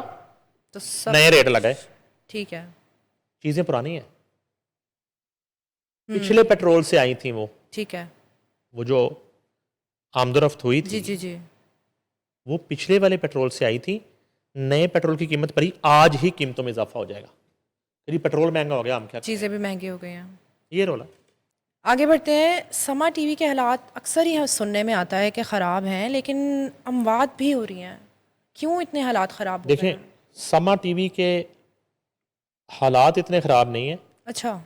तो सब नए रेट लगाए, ठीक है। चीजें पुरानी है, पिछले पेट्रोल से आई थी वो, ठीक है, वो जो आमदोरफ्त हुई थी जी जी जी। वो पिछले वाले पेट्रोल से आई थी। नए पेट्रोल की कीमत पर ही आज ही कीमतों में इजाफा हो जाएगा। यदि पेट्रोल महंगा हो गया, हम क्या चीज़ें भी महंगी हो गई हैं। ये रोला। आगे बढ़ते हैं। समा टीवी के हालात अक्सर ही सुनने में आता है कि ख़राब हैं, लेकिन अमवात भी हो रही हैं। क्यों इतने हालात ख़राब हो गए देखें, हैं? समा टीवी के हालात इतने ख़राब नहीं है अच्छा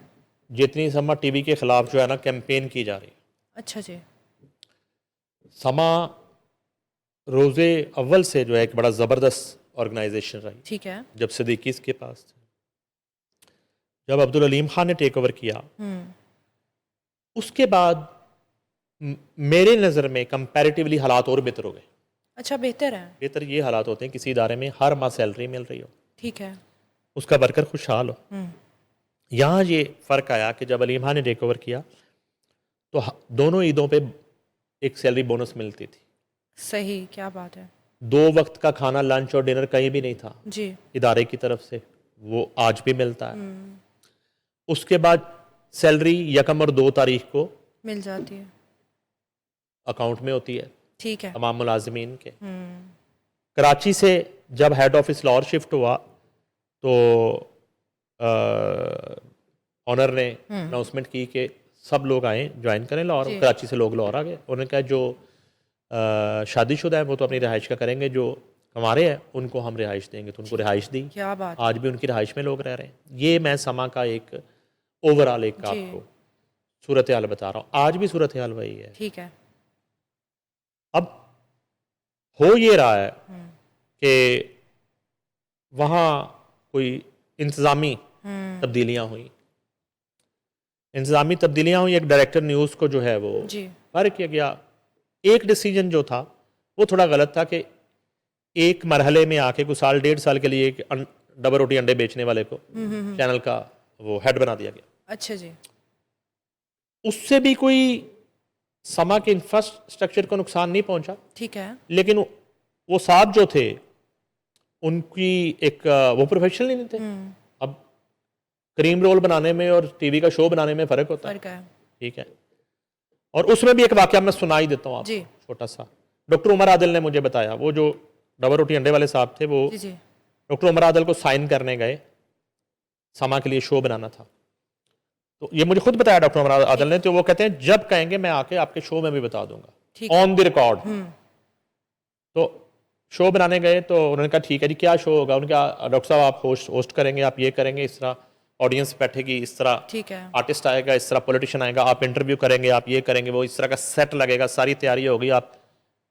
जितनी समा टीवी के खिलाफ जो है ना कैंपेन की जा रही है। अच्छा जी। समा रोज़े अव्वल से जो है एक बड़ा ज़बरदस्त ऑर्गेनाइजेशन रही, ठीक है। जब सिद्दीकी इसके पास थे। जब अब्दुल अलीम खान ने टेक ओवर किया, उसके बाद मेरे नज़र में कंपैरेटिवली हालात और बेहतर हो गए। अच्छा, बेहतर है। बेहतर ये हालात होते हैं किसी इदारे में हर माह सैलरी मिल रही हो, ठीक है। उसका वर्कर खुशहाल हो। यहाँ ये फ़र्क आया कि जब अलीम खान ने टेक ओवर किया तो दोनों ईदों पे एक सैलरी बोनस मिलती थी। सही, क्या बात है। 2 वक्त का खाना, लंच और डिनर कहीं भी नहीं था जी। इदारे की तरफ से, वो आज भी मिलता है। उसके बाद सैलरी 1 और 2 तारीख को मिल जाती है। अकाउंट में होती है ठीक है। तमाम मुलाजमीन के। कराची से जब हेड ऑफिस लाहौर शिफ्ट हुआ तो ऑनर ने अनाउंसमेंट की कि सब लोग आए, ज्वाइन करें लाहौर। कराची से लोग लाहौर आ गए। उन्होंने कहा जो शादीशुदा है वो तो अपनी रिहाइश का करेंगे, जो हमारे हैं उनको हम रिहाइश देंगे। तो उनको रिहाइश दी। क्या बात। आज भी उनकी रिहाइश में लोग रह रहे हैं। ये मैं समा का एक ओवरऑल एक आपको सूरत हाल बता रहा हूँ। आज भी सूरत हाल वही है। ठीक है। अब हो ये रहा है कि वहाँ कोई इंतज़ामी तब्दीलियाँ हुई। इंतज़ामी तब्दीलियाँ हुई। एक डायरेक्टर न्यूज़ को जो है वो फायर किया गया। एक डिसीजन जो था वो थोड़ा गलत था कि एक मरहले में आके कुछ साल 1.5 साल के लिए एक डबल रोटी अंडे बेचने वाले को चैनल का वो हेड बना दिया गया। अच्छा जी। उससे भी कोई समा के इंफ्रास्ट्रक्चर को नुकसान नहीं पहुंचा। ठीक है। लेकिन वो साहब जो थे उनकी एक वो प्रोफेशनल नहीं थे। अब क्रीम रोल बनाने में और टीवी का शो बनाने में फ़र्क होता है। ठीक है। और उसमें भी एक वाकया मैं सुनाई देता हूँ आपको, छोटा सा। डॉक्टर उमर आदिल ने मुझे बताया, वो जो डबल रोटी अंडे वाले साहब थे, वो डॉक्टर उमर आदिल को साइन करने गए, समा के लिए शो बनाना था। तो ये मुझे खुद बताया डॉक्टर उमर आदिल ने। तो वो कहते हैं जब कहेंगे मैं आके आपके शो में भी बता दूंगा ऑन द रिकॉर्ड। तो शो बनाने गए तो उन्होंने कहा ठीक है जी, क्या शो होगा? उन्होंने कहा डॉक्टर साहब आप होस्ट करेंगे, आप ये करेंगे, इस तरह ऑडियंस बैठेगी, इस तरह ठीक है, आर्टिस्ट आएगा, इस तरह पॉलिटिशियन आएगा, आप इंटरव्यू करेंगे, आप ये करेंगे, वो इस तरह का सेट लगेगा, सारी तैयारी होगी, आप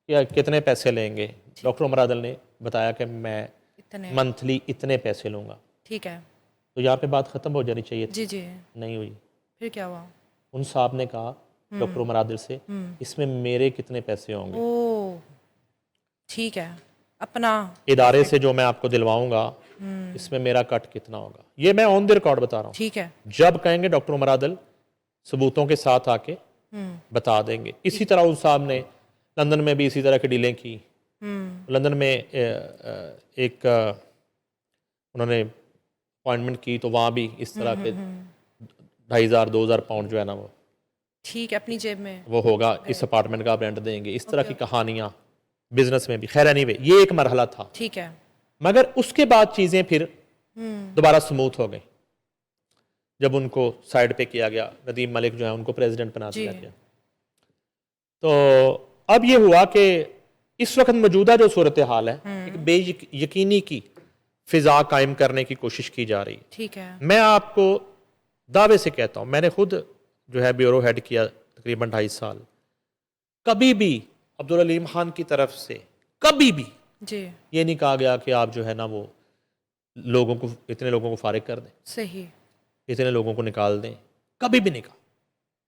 क्या कितने पैसे लेंगे? डॉक्टर उमर आदिल ने बताया कि मैं मंथली इतने पैसे लूँगा। ठीक है। तो यहाँ पे बात ख़त्म हो जानी चाहिए थी। जी जी। नहीं हुई। फिर क्या हुआ? उन साहब ने कहा डॉक्टर उमर आदिल से, इसमें मेरे कितने पैसे होंगे? ओह ठीक है, अपना इदारे से जो मैं आपको दिलवाऊंगा इसमें मेरा कट कितना होगा? ये मैं ऑन द रिकॉर्ड बता रहा हूँ। ठीक है। जब कहेंगे डॉक्टर उमर आदिल सबूतों के साथ आके बता देंगे। इसी तरह उन साहब ने लंदन में भी इसी तरह की डीलें की। लंदन में एक उन्होंने अपॉइंटमेंट की तो वहाँ भी इस तरह के 2500-2000 पाउंड जो है ना वो ठीक है अपनी जेब में वो होगा, इस अपार्टमेंट का आप रेंट देंगे। इस तरह की कहानियाँ बिजनेस में भी। खैर एनीवे, ये एक मरहला था। ठीक है। मगर उसके बाद चीज़ें फिर दोबारा स्मूथ हो गई जब उनको साइड पे किया गया। नदीम मलिक जो है उनको प्रेसिडेंट बना दिया गया। तो अब ये हुआ कि इस वक्त मौजूदा जो सूरत हाल है, एक बेयकीनी की फिजा कायम करने की कोशिश की जा रही है। ठीक है। मैं आपको दावे से कहता हूँ, मैंने खुद जो है ब्यूरो हेड किया तकरीबन 2.5 साल। कभी भी अब्दुल अलीम खान की तरफ से कभी भी जी ये नहीं कहा गया कि आप जो है ना वो लोगों को, इतने लोगों को फारिग कर दें, सही, इतने लोगों को निकाल दें। कभी भी नहीं कहा,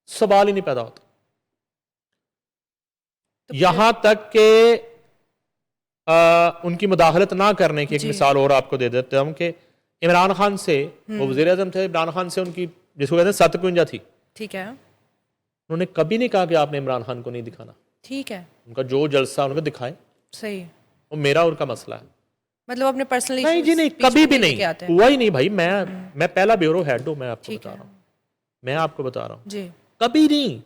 सवाल ही नहीं पैदा होता। तो यहां तक कि उनकी मुदाखलत ना करने की एक मिसाल और आपको दे देता हूं कि इमरान खान से, वो वज़ीर आज़म थे, इमरान खान से उनकी जिसको कहते हैं 57 थी। ठीक है। उन्होंने कभी नहीं कहा कि आपने इमरान खान को नहीं दिखाना। ठीक है। उनका जो जलसा उनको दिखाएं, सही, वो मेरा उनका मसला है। मतलब अपने पर्सनल नहीं जी नहीं, कभी भी नहीं हुआ ही नहीं भाई। मैं पहला ब्यूरो हेड हूं, मैं आपको बता रहा हूँ, मैं आपको बता रहा हूँ जी, कभी नहीं।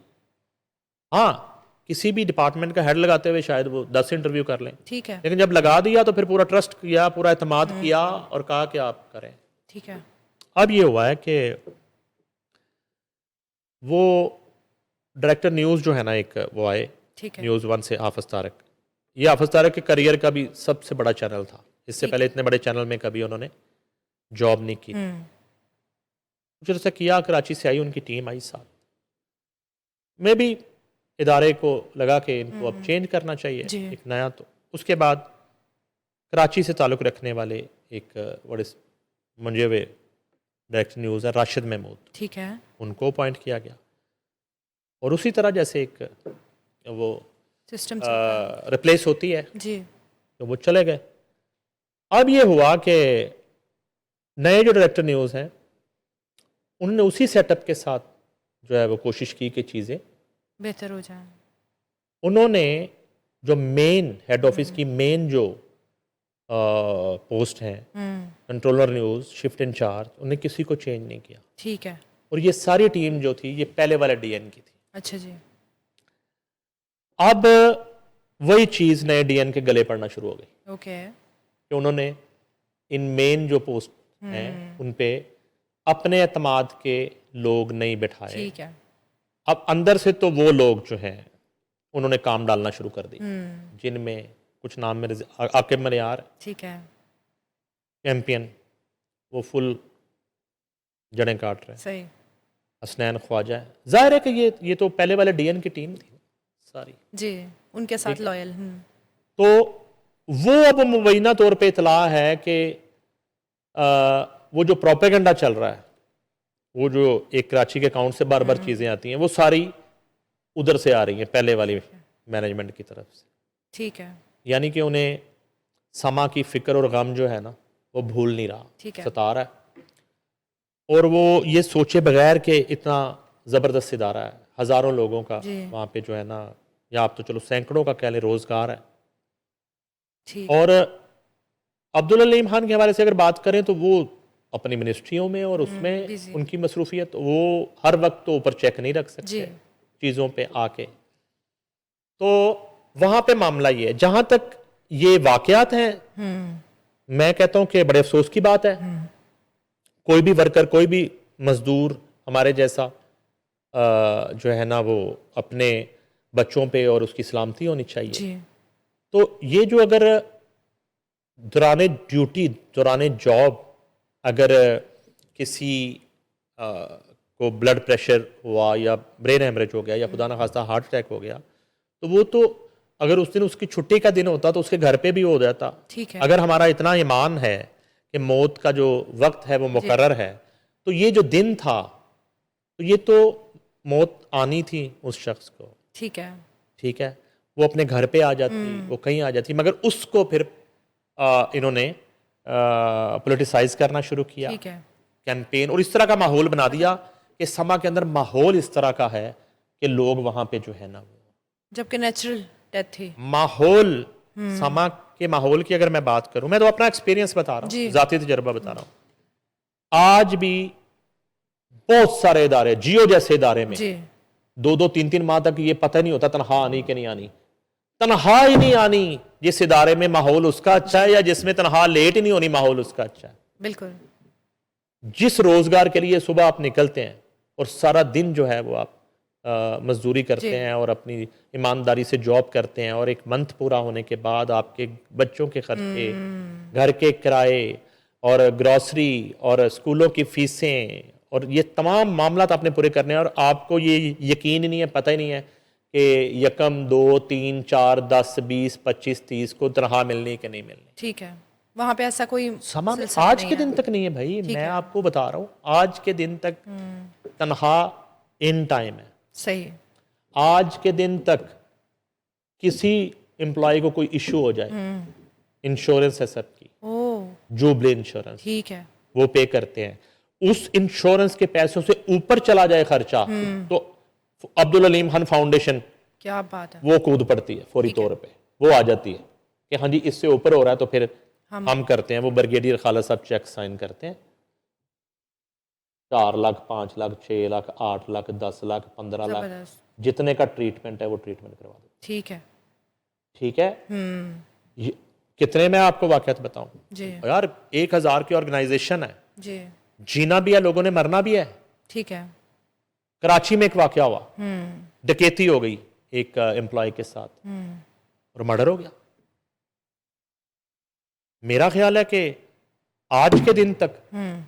हाँ, किसी भी डिपार्टमेंट का हेड लगाते हुए शायद वो 10 इंटरव्यू कर लें, ठीक है, लेकिन जब लगा दिया तो फिर पूरा ट्रस्ट किया, पूरा एतमाद किया और कहा कि आप करें। ठीक है। अब ये हुआ है कि वो डायरेक्टर न्यूज़ जो है ना, एक वो आए न्यूज़ 1 से, हाफिज तारक। ये हाफिज तारक के करियर का भी सबसे बड़ा चैनल था। इससे पहले इतने बड़े चैनल में कभी उन्होंने जॉब नहीं की। कुछ ऐसा किया, कराची से आई उनकी टीम आई साथ में भी इदारे को लगा कि इनको अब चेंज करना चाहिए जी। एक नया। तो उसके बाद कराची से ताल्लुक़ रखने वाले एक बड़े मुंजे हुए डायरेक्टर न्यूज़ है राशिद महमूद, ठीक है, उनको अपॉइंट किया गया। और उसी तरह जैसे एक वो सिस्टम रिप्लेस होती है जी, तो वो चले गए। अब ये हुआ कि नए जो डायरेक्टर न्यूज़ हैं उन्होंने उसी सेटअप के साथ जो है वो कोशिश की कि चीज़ें बेहतर हो जाए। उन्होंने जो मेन हेड ऑफिस की मेन जो पोस्ट हैं कंट्रोलर न्यूज़ शिफ्ट इंचार्ज, उन्हें किसी को चेंज नहीं किया। ठीक है, और ये सारी टीम जो थी ये पहले वाले डीएन की थी। अच्छा जी, अब वही चीज़ नए डीएन के गले पड़ना शुरू हो गई ओके, कि उन्होंने इन मेन जो पोस्ट हैं उन पे अपने एतमाद के लोग नहीं बिठाए। ठीक है, अब अंदर से तो वो लोग जो हैं उन्होंने काम डालना शुरू कर दिया, जिनमें कुछ नाम मेरे आकिब मनियार ठीक है, चैम्पियन, वो फुल जड़ें काट रहे हैं। सही, हसनैन ख्वाजा है। जाहिर है कि ये तो पहले वाले डीएन की टीम थी सारी। जी, उनके साथ लॉयल। तो वो अब मुबैना तौर पे इतला है कि वो जो प्रोपेगेंडा चल रहा है, वो जो एक कराची के अकाउंट से बार बार चीज़ें आती हैं, वो सारी उधर से आ रही हैं, पहले वाली मैनेजमेंट की तरफ से। ठीक है, यानी कि उन्हें समा की फ़िक्र और गम जो है ना वो भूल नहीं रहा, ठीक है, सता रहा है। और वो ये सोचे बगैर कि इतना ज़बरदस्त इदारा है, हज़ारों लोगों का जी। वहाँ पे जो है ना, या आप तो चलो सैकड़ों का कह लें रोज़गार है। ठीक, और अब्दुल अलीम खान के हवाले से अगर बात करें तो वो अपनी मिनिस्ट्रियों में और उसमें बिजी। उनकी मसरूफियत, वो हर वक्त तो ऊपर चेक नहीं रख जी, सकते चीज़ों पे आके। तो वहाँ पे मामला ये है। जहाँ तक ये वाकयात हैं, मैं कहता हूँ कि बड़े अफसोस की बात है। कोई भी वर्कर, कोई भी मजदूर हमारे जैसा जो है ना वो अपने बच्चों पे और उसकी सलामती होनी चाहिए। जी, तो ये जो अगर दौरान ड्यूटी, दौरान जॉब अगर किसी को ब्लड प्रेशर हुआ या ब्रेन हेमरेज हो गया या खुदा न खास्ता हार्ट अटैक हो गया, तो वो तो अगर उस दिन उसकी छुट्टी का दिन होता तो उसके घर पे भी हो जाता। ठीक है, अगर हमारा इतना ईमान है कि मौत का जो वक्त है वो मुकर्रर है, तो ये जो दिन था, तो ये तो मौत आनी थी उस शख्स को। ठीक है, ठीक है, वो अपने घर पे आ जाती, वो कहीं आ जाती, मगर उसको फिर इन्होंने पॉलिटिसाइज करना शुरू किया, ठीक है, कैंपेन, और इस तरह का माहौल बना दिया कि समा के अंदर माहौल इस तरह का है कि लोग वहां पे जो है ना वो जबकि नेचुरल डेथ थी। माहौल, समा के माहौल की अगर मैं बात करूं, मैं तो अपना एक्सपीरियंस बता रहा जी। हूँ, जाती तजर्बा बता रहा हूँ। आज भी बहुत सारे इदारे, जियो जैसे इदारे में जी, 2-2 3-3 माह तक ये पता नहीं होता तनख्वाह आनी कि नहीं आनी। तनख्वाह ही नहीं आनी जिस इदारे में माहौल उसका अच्छा है, या जिसमें तनख्वाह लेट ही नहीं होनी माहौल उसका अच्छा है। बिल्कुल, जिस रोजगार के लिए सुबह आप निकलते हैं और सारा दिन जो है वो आप मजदूरी करते जी। हैं और अपनी ईमानदारी से जॉब करते हैं, और एक मंथ पूरा होने के बाद आपके बच्चों के खर्चे, घर के किराए और ग्रॉसरी और स्कूलों की फीसें और ये तमाम मामला आपने पूरे करने हैं, और आपको ये यकीन ही नहीं है, पता ही नहीं है कि यकम 2 3 4 10 20 25 30 को तनख्वाह मिलनी है कि नहीं मिलनी। ठीक है, वहाँ पे ऐसा कोई समा में सिलसिला आज नहीं के है। दिन तक नहीं है भाई, ठीक मैं है। आपको बता रहा हूँ, आज के दिन तक तनख्वाह इन टाइम है। सही, आज के दिन तक किसी एम्प्लॉय को कोई इशू हो जाए, इंश्योरेंस है सबकी, ओ, जुबली इंश्योरेंस, ठीक है, वो पे करते हैं। उस इंश्योरेंस के पैसों से ऊपर चला जाए खर्चा तो अब्दुल अलीम खान फाउंडेशन क्या बात है। वो कूद पड़ती है फौरी तौर पे, वो आ जाती है कि हाँ जी इससे ऊपर हो रहा है तो फिर हम करते हैं। वो ब्रिगेडियर खालिद साहब चेक साइन करते हैं, 4 लाख 5 लाख 6 लाख 8 लाख 10 लाख 15 लाख जबरदस्त, जितने का ट्रीटमेंट है वो ट्रीटमेंट करवा दो। ठीक है, ठीक है, ये कितने मैं आपको वाकयात बताऊं जी, यार, 1000 की ऑर्गेनाइजेशन है, जी, जीना भी है, लोगों ने मरना भी है। ठीक है, कराची में एक वाकया हुआ, डकैती हो गई एक एम्प्लॉय के साथ और मर्डर हो गया। मेरा ख्याल है कि आज के दिन तक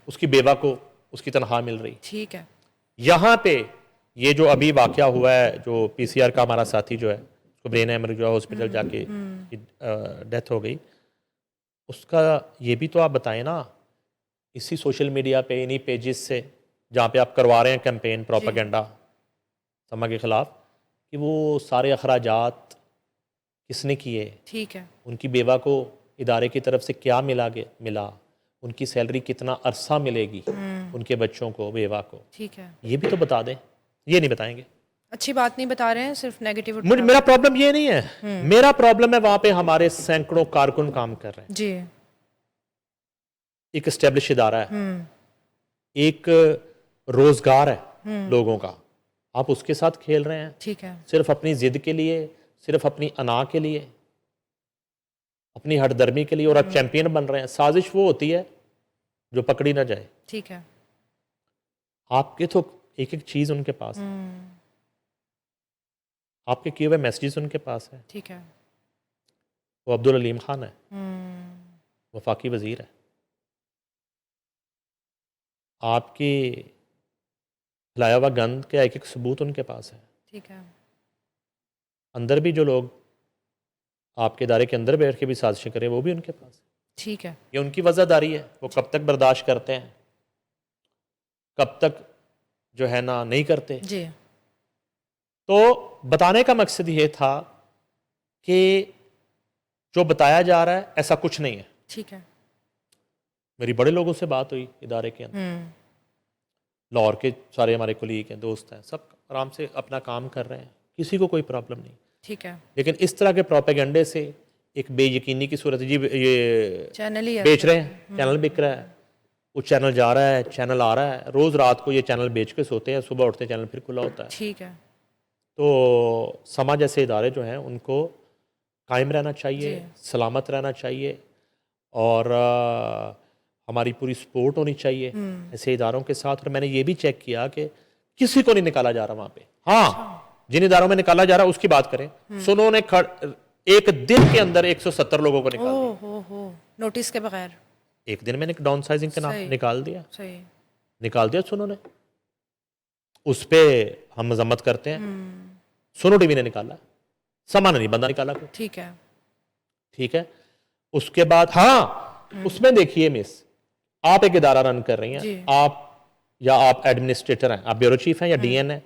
उसकी बेवा को उसकी तनख्वाह मिल रही। ठीक है, यहां पे ये जो अभी वाक़या हुआ है, जो पीसीआर का हमारा साथी जो है, उसको ब्रेन हैमर जो हॉस्पिटल जाके डेथ हो गई, उसका ये भी तो आप बताएं ना, इसी सोशल मीडिया पे, इन्हीं पेजेस से जहाँ पे आप करवा रहे हैं कैंपेन प्रोपेगेंडा समा के ख़िलाफ़, कि वो सारे अखराजात किसने किए, ठीक है, उनकी बेवा को इदारे की तरफ से क्या मिला, उनकी सैलरी कितना अरसा मिलेगी उनके बच्चों को, बेवा को, ठीक है। ये भी तो बता दें। ये नहीं बताएंगे। अच्छी बात नहीं बता रहे हैं, सिर्फ नेगेटिव। मेरा प्रॉब्लम ये नहीं है, मेरा प्रॉब्लम है वहां पे हमारे सैकड़ों कारकुन काम कर रहे हैं। जी। एक एस्टेब्लिश इदारा है, एक रोजगार है लोगों का, आप उसके साथ खेल रहे हैं ठीक है, सिर्फ अपनी जिद के लिए, सिर्फ अपनी अना के लिए, अपनी हठधर्मी के लिए, और आप चैंपियन बन रहे हैं। साजिश वो होती है जो पकड़ी ना जाए। ठीक है। आपके तो एक एक चीज उनके पास है, आपके किए हुए मैसेजेस उनके पास है। ठीक है। वो अब्दुल अलीम खान है, वफाकी वजीर है, आपकी लाया हुआ गंद का एक एक सबूत उनके पास है। ठीक है। अंदर भी जो लोग आपके इदारे के अंदर बैठ के भी साजिशें करें, वो भी उनके पास है। ठीक है। ये उनकी वज़ादारी है, वो कब तक बर्दाश्त करते हैं, कब तक जो है ना नहीं करते। जी। तो बताने का मकसद ये था कि जो बताया जा रहा है ऐसा कुछ नहीं है। ठीक है। मेरी बड़े लोगों से बात हुई इदारे के अंदर, लाहौर के सारे हमारे कोलीग हैं, दोस्त हैं, सब आराम से अपना काम कर रहे हैं, किसी को कोई प्रॉब्लम नहीं। ठीक है। लेकिन इस तरह के प्रोपेगेंडे से एक बेयकीनी की सूरत, जी ये चैनल ही बेच रहे हैं, चैनल बिक रहा है, वो चैनल जा रहा है, चैनल आ रहा है, रोज़ रात को ये चैनल बेच के सोते हैं, सुबह उठते चैनल फिर खुला होता है। ठीक है। तो समा जैसे इदारे जो हैं उनको कायम रहना चाहिए, सलामत रहना चाहिए, और हमारी पूरी सपोर्ट होनी चाहिए ऐसे इदारों के साथ। और मैंने ये भी चेक किया कि किसी को नहीं निकाला जा रहा वहाँ पे। हाँ, जिन इदारों में निकाला जा रहा है उसकी बात करें, सुनो ने एक दिन के अंदर 170 लोगों को निकाल दिया, हो नोटिस के बगैर एक दिन में डाउन साइजिंग के नाम सही। निकाल दिया, सही। निकाल दिया सुनो ने। उस पे हम मजम्मत करते हैं, सुनो टीवी ने निकाला, समा ने नहीं बंदा निकाला कोई। ठीक है। ठीक है। उसके बाद हाँ, उसमें देखिए मिस, आप एक इदारा रन कर रही जी। हैं, आप एडमिनिस्ट्रेटर हैं, आप ब्यूरो चीफ हैं या डीएन हैं,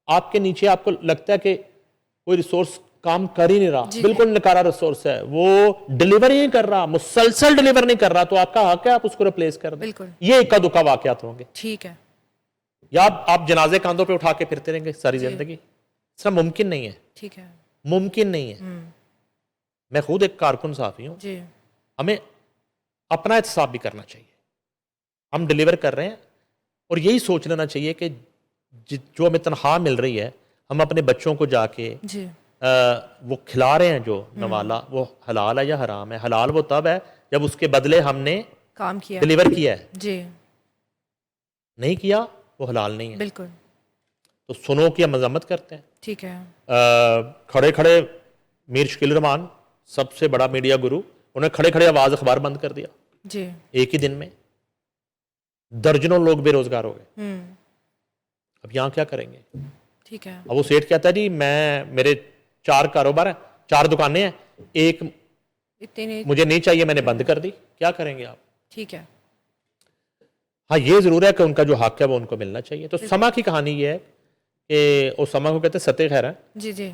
आपके नीचे आपको लगता है कि कोई रिसोर्स काम कर ही नहीं रहा, बिल्कुल नकारा रिसोर्स है, वो डिलीवर ही नहीं कर रहा, मुसलसल डिलीवर नहीं कर रहा, तो आपका हक है आप उसको रिप्लेस कर दें। बिल्कुल। ये इक्का दुक्का वाकयात होंगे। ठीक है। या आप जनाजे कांधों पे उठा के फिरते रहेंगे सारी जिंदगी, इसका मुमकिन नहीं है, ठीक है। मुमकिन नहीं है। मैं खुद एक कारकुन साफी हूं, जी। हमें अपना एहतसाब भी करना चाहिए। हम डिलीवर कर रहे हैं और यही सोच लेना चाहिए कि जो हमें तनख्वाह मिल रही है, हम अपने बच्चों को जाके जी। वो खिला रहे हैं जो नवाला, वो हलाल है या हराम है। हलाल वो तब है जब उसके बदले हमने काम किया, डिलीवर किया है, जी। नहीं किया वो हलाल नहीं है। बिल्कुल। तो सुनो की हम मजम्मत करते हैं। ठीक है। खड़े खड़े मीर शकील रहमान, सबसे बड़ा मीडिया गुरु, उन्हें खड़े खड़े आवाज अखबार बंद कर दिया जी। एक ही दिन में, दर्जनों लोग बेरोजगार हो गए। अब यहां क्या करेंगे? ठीक है। अब वो सेठ कहता है जी मेरे 4 कारोबार है, 4 दुकानें हैं, एक इतने मुझे नहीं चाहिए, मैंने बंद कर दी। क्या करेंगे आप? ठीक है। हाँ, ये जरूर है कि उनका जो हक है वो उनको मिलना चाहिए। तो समा की कहानी ये है कि वो समा को कहते हैं सत्य खैर है, जी। जी।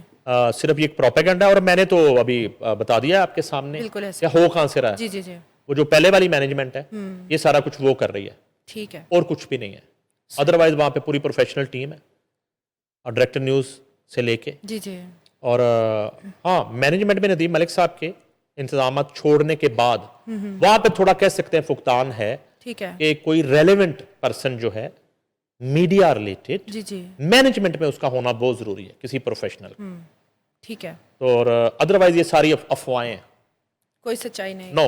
सिर्फ ये एक प्रोपेगेंडा है। और मैंने तो अभी बता दिया आपके सामने बिल्कुल ऐसे। क्या हो कहां से रहा है। जी। जी। जी। वो जो पहले वाली मैनेजमेंट है ये सारा कुछ वो कर रही है, ठीक है। और कुछ भी नहीं है। अदरवाइज वहां पे पूरी प्रोफेशनल टीम है, और डायरेक्टर न्यूज से लेके, जी। जी। और हाँ, मैनेजमेंट में नदीम मलिक साहब के इंतजाम छोड़ने के बाद वहां पे थोड़ा कह सकते हैं फुकतान है ठीक है। कि कोई रेलेवेंट पर्सन जो है मीडिया रिलेटेड, जी। जी। मैनेजमेंट में उसका होना बहुत जरूरी है, किसी प्रोफेशनल। ठीक है। तो और अदरवाइज ये सारी अफवाहें हैं, कोई सच्चाई नहीं। नो।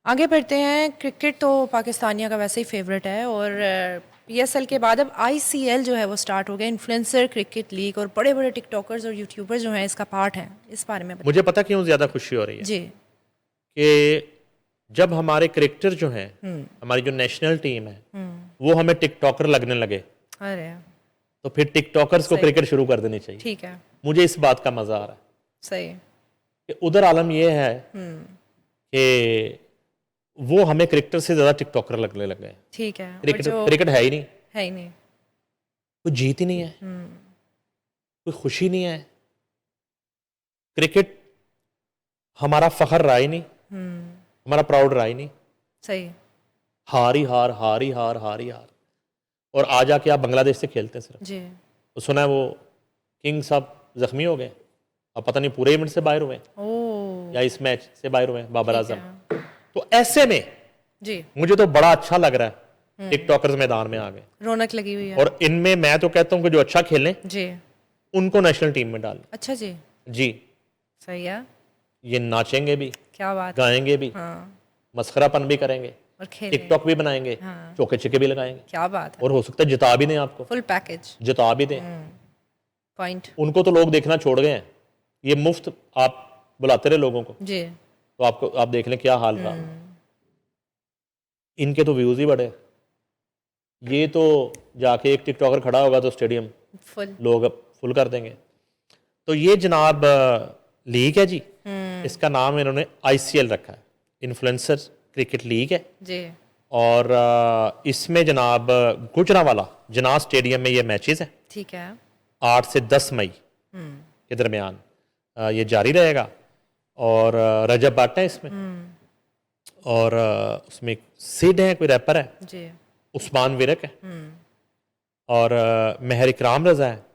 आगे बढ़ते हैं। क्रिकेट तो पाकिस्तानियों का वैसे ही फेवरेट है, और पीएसएल के बाद अब आईसीएल जो है वो स्टार्ट हो गया, इन्फ्लुएंसर क्रिकेट लीग, और बड़े बड़े टिकटॉकर्स और यूट्यूबर्स जो हैं इसका पार्ट हैं। इस बारे में मुझे पता क्यों ज्यादा खुशी हो रही है जी। कि जब हमारे क्रिकेटर जो हैं, हमारी जो नेशनल टीम है, वो हमें टिकटॉकर लगने लगे, अरे तो फिर टिकटॉकर्स को सही। क्रिकेट शुरू कर देनी चाहिए। ठीक है, मुझे इस बात का मजा आ रहा है सही। कि उधर आलम यह है कि वो हमें क्रिकेटर से ज्यादा टिकटॉकर लगने लग गए। ठीक है, और क्रिकेट जो क्रिकेट है ही नहीं, है ही नहीं। कोई जीत ही नहीं है, कोई खुशी नहीं है। क्रिकेट हमारा फखर रहा ही नहीं, हमारा प्राउड रहा ही नहीं। सही। हार ही हार, हार ही हार, हार ही हार। और आज आके आप बांग्लादेश से खेलते हैं सिर्फ, जी। तो सुना है वो किंग साहब जख्मी हो गए, अब पता नहीं पूरे इवेंट से बाहर हुए हैं ओ, या इस मैच से बाहर हुए हैं, बाबर ठीक आजम। है। तो ऐसे में जी, मुझे तो बड़ा अच्छा लग रहा है टिकटॉकर्स मैदान में आ गए। रौनक लगी हुई है। और इनमें मैं तो कहता हूँ कि जो अच्छा खेलें जी। उनको नेशनल टीम में डालें। अच्छा जी, जी, सही है। ये नाचेंगे भी, क्या बात है। गाएंगे भी, हाँ, मस्खरापन भी करेंगे, और खेलें। टिकटॉक भी बनाएंगे, हाँ। चौके छिके भी लगाएंगे, क्या बात है। और हो सकता है जिता भी दें आपको, फुल पैकेज। जिता भी दें। पॉइंट। उनको तो लोग देखना छोड़ गए हैं, ये मुफ्त आप बुलाते रहे लोगों को, जी। तो आपको आप देख लें क्या हाल रहा। इनके तो व्यूज ही बढ़े। ये तो जाके एक टिकटॉकर खड़ा होगा तो स्टेडियम फुल। लोग फुल कर देंगे। तो ये जनाब लीग है जी, इसका नाम इन्होंने ICL रखा है, इन्फ्लुएंसर क्रिकेट लीग है। जी। और इसमें जनाब गुजरांवाला जना स्टेडियम में ये मैचेस हैं। ठीक है। 8 से 10 मई के दरमियान ये जारी रहेगा। और रजब भट्ट है इसमें, और उसमें सिड है, कोई रैपर है, जी। उस्मान विरक है, और मेहर इकराम रजा है।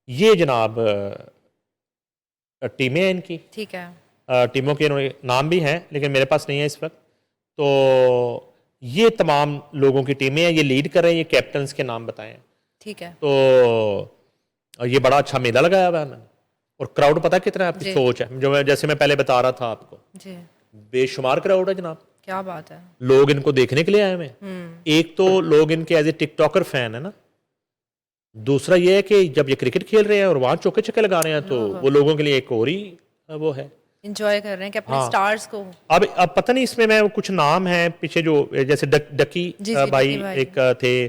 ये जनाब टीमें हैं इनकी। ठीक है। टीमों के इन्होंने नाम भी हैं लेकिन मेरे पास नहीं है इस वक्त। तो ये तमाम लोगों की टीमें हैं, ये लीड कर रहे हैं, ये कैप्टन्स के नाम बताए हैं। ठीक है। तो ये बड़ा अच्छा मेला लगाया हुआ है मैंने। और क्राउड पता कितना है, आपकी जी। सोच है, जो जैसे मैं पहले बता रहा था आपको, जी। बेशुमार क्राउड है जनाब। क्या बात है। लोग इनको देखने के लिए आए हुए हैं। एक तो लोग इनके एज ए टिकटॉकर फैन है ना, दूसरा ये है कि जब ये क्रिकेट खेल रहे हैं और वहां चौके छक्के लगा रहे हैं तो वो लोगों के लिए एक और ही वो है। इंजॉय कर रहे हैं कि अपने हाँ। स्टार्स को। अब पता नहीं इसमें मैं कुछ नाम है पीछे जो जैसे डकी जी, जी, भाई डकी भाई। एक थे,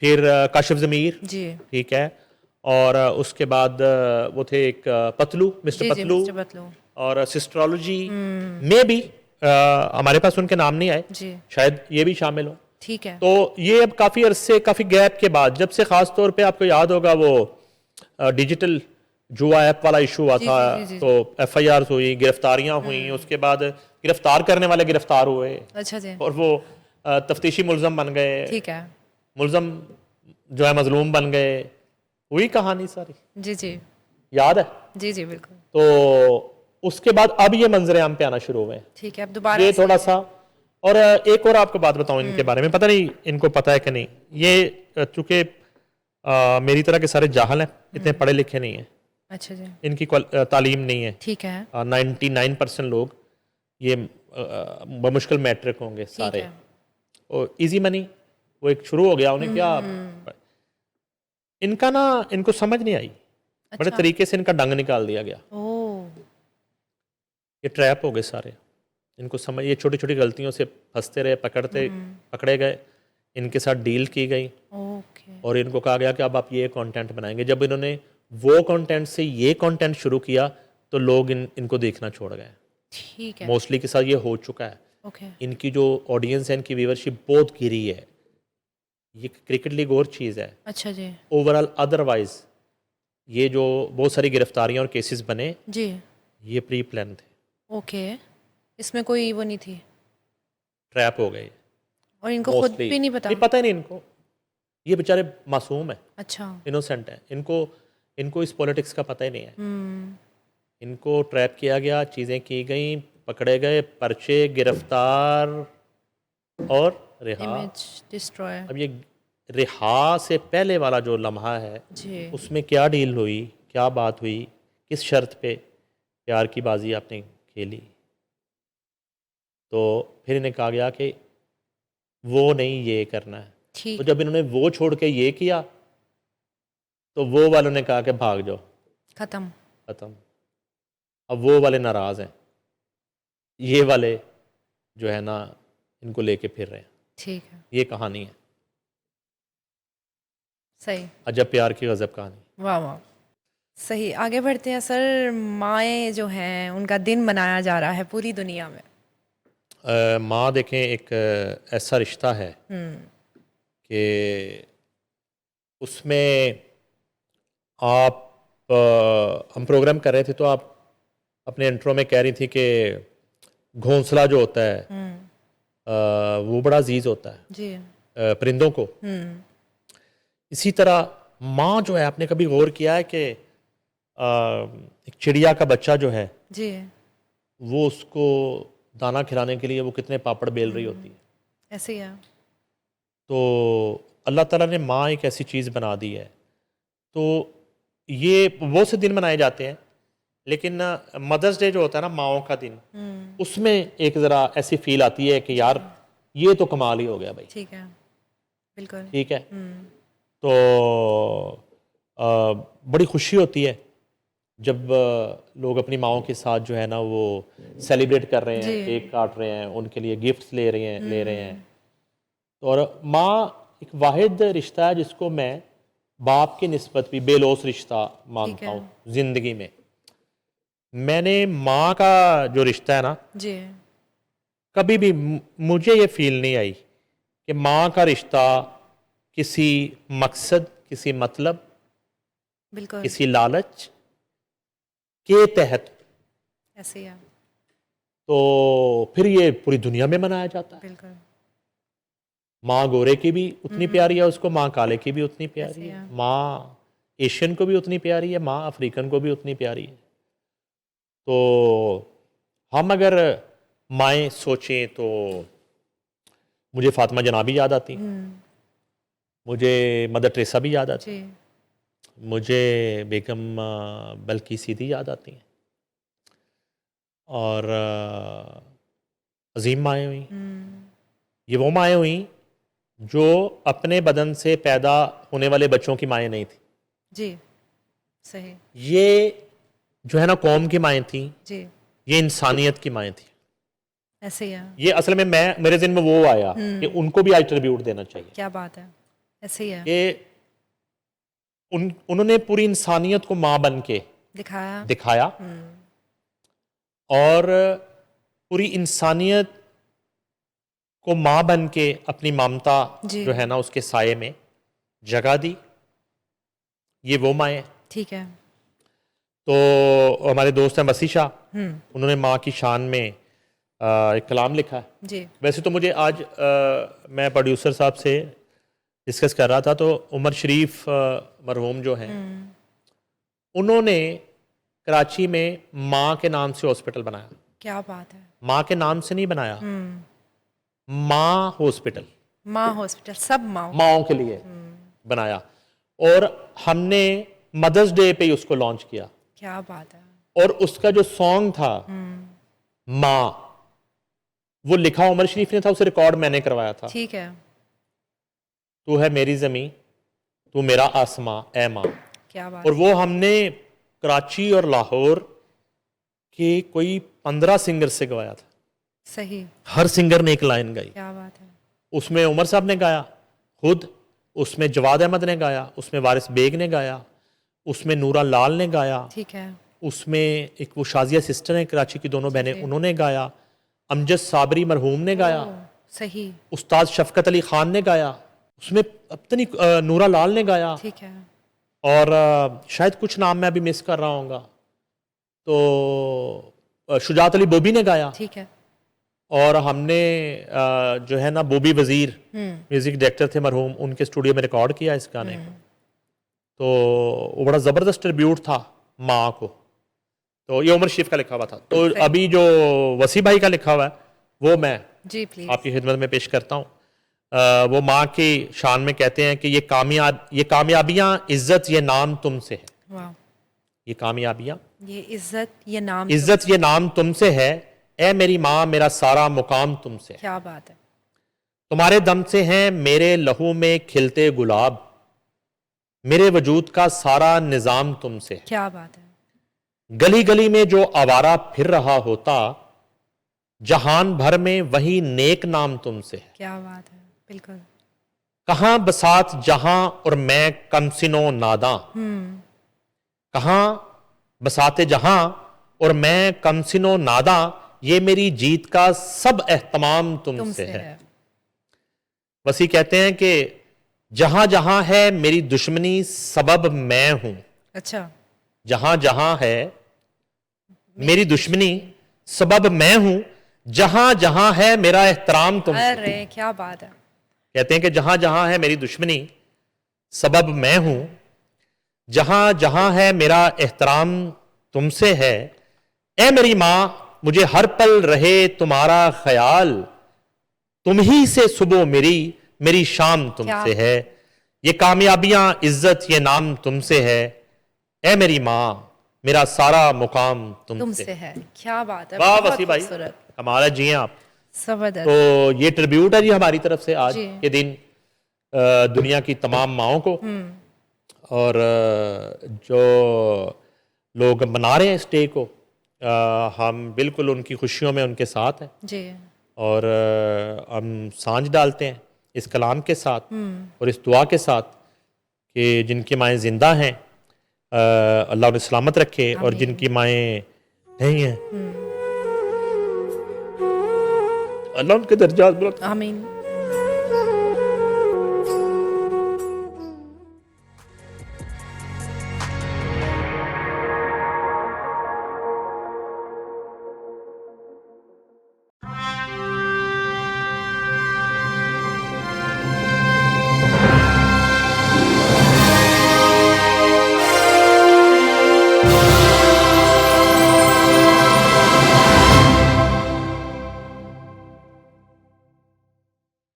फिर काशिफ जमीर, जी। ठीक है, और उसके बाद वो थे एक पतलू, मिस्टर जी, जी, पतलू, मिस्टर बतलू। और सिस्ट्रोलॉजी में भी हमारे पास उनके नाम नहीं आए, जी। शायद ये भी शामिल हो। ठीक है। तो ये अब काफ़ी अरसे, काफ़ी गैप के बाद, जब से ख़ास तौर पे आपको याद होगा वो डिजिटल जुआ ऐप वाला इशू हुआ जी, था, जी, जी, जी। तो FIRs हुई, गिरफ्तारियां हुई, उसके बाद गिरफ्तार करने वाले गिरफ्तार हुए अच्छा जी। और वो तफ्तीशी मुलजम बन गए, ठीक है। मुलजम जो है मजलूम बन गए, हुई कहानी सारी, जी। जी। याद है। जी। जी, बिल्कुल। तो उसके बाद अब ये मंजर आम पे आना शुरू हुए हैं। ठीक है, अब दोबारा ये से- थोड़ा सा, और एक और आपको बात बताऊं इनके बारे में, पता नहीं इनको पता है कि नहीं, ये चूंकि मेरी तरह के सारे जाहल हैं, इतने पढ़े लिखे नहीं हैं, अच्छा जी। इनकी तालीम नहीं है। ठीक है। 99% लोग ये बमुश्किल मैट्रिक होंगे ठीक सारे, है। और इजी मनी वो एक शुरू हो गया उन्हें क्या, इनका ना, इनको समझ नहीं आई, बड़े अच्छा। तरीके से इनका डंग निकाल दिया गया, ओ। ये ट्रैप हो गए सारे। इनको समझ, ये छोटी छोटी गलतियों से फंसते रहे, पकड़े गए, इनके साथ डील की गई ओके। और इनको कहा गया कि अब आप ये कंटेंट बनाएंगे। जब इन्होंने वो कंटेंट से ये कंटेंट शुरू किया तो लोग इनको देखना छोड़ गए। ठीक है। मोस्टली के साथ ये हो चुका है। ओके। इनकी जो ऑडियंस है, इनकी व्यूवरशिप बहुत गिरी है। ये क्रिकेट लीग और चीज़ है, अच्छा जी। ओवरऑल अदरवाइज ये जो बहुत सारी गिरफ्तारियां और केसेस बने, जी। ये प्री प्लान थे, ओके, इसमें कोई वो नहीं थी, ट्रैप हो गए और इनको खुद मोस्टली। भी नहीं पता। नहीं पता ही नहीं इनको, ये बेचारे मासूम है, अच्छा। इनोसेंट है, इनको इस पॉलिटिक्स का पता ही नहीं है। इनको ट्रैप किया गया, चीज़ें की गई, पकड़े गए, पर्चे, गिरफ्तार और रिहा। Image destroy. अब ये रिहा से पहले वाला जो लम्हा है, जी। उसमें क्या डील हुई, क्या बात हुई, किस शर्त पे प्यार की बाजी आपने खेली, तो फिर इन्हें कहा गया कि वो नहीं, ये करना है। ठीक। तो जब इन्होंने वो छोड़ के ये किया तो वो वालों ने कहा कि भाग जाओ, खत्म। खत्म। अब वो वाले नाराज हैं, ये वाले जो है ना इनको लेके फिर रहे हैं। ठीक है। ये कहानी है। सही, अजब प्यार की गजब कहानी। वाह वाह, सही। आगे बढ़ते हैं सर। माएँ जो हैं उनका दिन मनाया जा रहा है पूरी दुनिया में। माँ देखें एक ऐसा रिश्ता है कि उसमें आप हम प्रोग्राम कर रहे थे तो आप अपने इंट्रो में कह रही थी कि घोंसला जो होता है वो बड़ा अजीज होता है जी। परिंदों को। इसी तरह माँ जो है, आपने कभी गौर किया है कि एक चिड़िया का बच्चा जो है जी। वो उसको दाना खिलाने के लिए वो कितने पापड़ बेल रही होती है। ऐसे ही है। तो अल्लाह ताला ने माँ एक ऐसी चीज़ बना दी है। तो ये वो से दिन मनाए जाते हैं, लेकिन मदर्स डे जो होता है ना, माँओं का दिन, उसमें एक ज़रा ऐसी फील आती है कि यार ये तो कमाल ही हो गया भाई। ठीक है, बिल्कुल। ठीक है। तो बड़ी खुशी होती है जब लोग अपनी माँओं के साथ जो है ना वो सेलिब्रेट कर रहे हैं, जी। केक काट रहे हैं, उनके लिए गिफ्ट्स ले रहे हैं। और माँ एक वाहिद रिश्ता है जिसको मैं बाप की निस्बत भी बेलौस रिश्ता मानता हूँ ज़िंदगी में। मैंने माँ का जो रिश्ता है ना, जी। कभी भी मुझे ये फील नहीं आई कि माँ का रिश्ता किसी मकसद, किसी मतलब, बिल्कुल, किसी लालच के तहत, ऐसे ही है। तो फिर ये पूरी दुनिया में मनाया जाता है। बिल्कुल, माँ गोरे की भी उतनी प्यारी है उसको, माँ काले की भी उतनी प्यारी ऐसे है, है। माँ एशियन को भी उतनी प्यारी है, माँ अफ्रीकन को भी उतनी प्यारी है। तो हम अगर माएँ सोचें तो मुझे फातिमा जनाबी याद आती हैं, मुझे मदर टेरेसा भी याद आती जी। हैं, मुझे बेगम बल्की सीदी याद आती हैं, और अजीम माएँ हुई। ये वो माएँ हुई जो अपने बदन से पैदा होने वाले बच्चों की माएँ नहीं थी। जी, सही। ये जो है ना कौम की माएँ थी, जी, ये इंसानियत की माएँ थी। ऐसे ही है। ये असल में मेरे ज़हन में वो आया कि उनको भी आज ट्रिब्यूट देना चाहिए क्या बात है, ऐसे ही है। कि उन्होंने पूरी इंसानियत को माँ बन के दिखाया। दिखाया, और पूरी इंसानियत को माँ बन के अपनी ममता जी। जो है ना उसके साये में जगह दी। ये वो माएँ। ठीक है। तो हमारे दोस्त हैं बसी शाह, उन्होंने माँ की शान में एक कलाम लिखा है। जी। वैसे तो मुझे आज मैं प्रोड्यूसर साहब से डिस्कस कर रहा था, तो उमर शरीफ मरहूम जो हैं, उन्होंने कराची में माँ के नाम से हॉस्पिटल बनाया। क्या बात है। माँ के नाम से नहीं बनाया, माँ हॉस्पिटल, माँ हॉस्पिटल, सब माँ। माँओं के लिए बनाया, और हमने मदर्स डे पे ही उसको लॉन्च किया। क्या बात है। और उसका जो सॉन्ग था माँ, वो लिखा उमर शरीफ ने था, उसे रिकॉर्ड मैंने करवाया था। ठीक है। तू है मेरी ज़मीं, तू मेरा आसमां, ए माँ। क्या बात और वो हमने कराची और लाहौर के कोई 15 सिंगर से गवाया था। सही। हर सिंगर ने एक लाइन गाई। क्या बात है। उसमें उमर साहब ने गाया खुद, उसमें जवाद अहमद ने गाया, उसमें वारिस बेग ने गाया, उसमें नूरा लाल ने गाया, ठीक है। उसमें एक वो शाजिया सिस्टर हैं कराची की, दोनों बहनें, उन्होंने गाया, अमजद साबरी मरहूम ने गाया, सही। उस्ताद शफकत अली खान ने गाया, उसमें अपनी नूरा लाल ने गाया, ठीक है। और शायद कुछ नाम मैं अभी मिस कर रहा हूँगा, तो शुजात अली बोबी ने गाया। ठीक है। और हमने जो है ना बोबी वज़ीर म्यूज़िक डायरेक्टर थे मरहूम, उनके स्टूडियो में रिकॉर्ड किया इस गाने को। तो वो बड़ा ज़बरदस्त ट्रिब्यूट था माँ को। तो ये उमर शरीफ का लिखा हुआ था। तो अभी जो वसी भाई का लिखा हुआ है वो मैं जी प्लीज। आपकी खिदमत में पेश करता हूँ। वो माँ की शान में कहते हैं कि ये कामयाबियाँ इज़्ज़त ये नाम तुमसे है। वाह। ये कामयाबियाँ, ये इज्जत, ये नाम। इज़्ज़त ये नाम तुमसे है, ए मेरी माँ मेरा सारा मुकाम तुमसे है। क्या बात है। तुम्हारे दम से हैं मेरे लहू में खिलते गुलाब, मेरे वजूद का सारा निज़ाम तुमसे है। क्या बात है। गली गली में जो आवारा फिर रहा होता, जहान भर में वही नेक नाम तुमसे है। क्या बात है। बिल्कुल। कहाँ बसात जहां और मैं कमसिनो नादा, कहाँ बसाते जहां और मैं कमसिनो नादा, ये मेरी जीत का सब एहतमाम तुमसे है। वसी कहते हैं कि जहां जहां है मेरी दुश्मनी सबब मैं हूं। अच्छा, जहां जहां है मेरी दुश्मनी सबब मैं हूं, जहां जहां है मेरा एहतराम तुमसे। अरे क्या बात है। कहते हैं कि जहां जहां है मेरी दुश्मनी सबब मैं हूं, जहां जहां है मेरा एहतराम तुमसे है। ए मेरी माँ मुझे हर पल रहे तुम्हारा ख्याल, तुम ही से सुबह मेरी मेरी शाम तुमसे है। ये कामयाबियां इज्जत ये नाम तुमसे है। ए मेरी माँ मेरा सारा मुकाम तुमसे है। क्या बात है, वाह बहुत वसी भाई, खूबसूरत, कमाल है जी हैं आप। जबरदस्त। तो ये ट्रिब्यूट है जी हमारी तरफ से आज जी। के दिन दुनिया की तमाम माओं को। और जो लोग मना रहे हैं इस डे को, हम बिल्कुल उनकी खुशियों में उनके साथ हैं। जी। और हम सांझ डालते हैं इस कलाम के साथ और इस दुआ के साथ कि जिनकी माएँ ज़िंदा हैं अल्लाह उन्हें सलामत रखे, और आमीन। जिनकी माएँ नहीं हैं अल्लाह उनके दर्जात बुलंद। आमीन।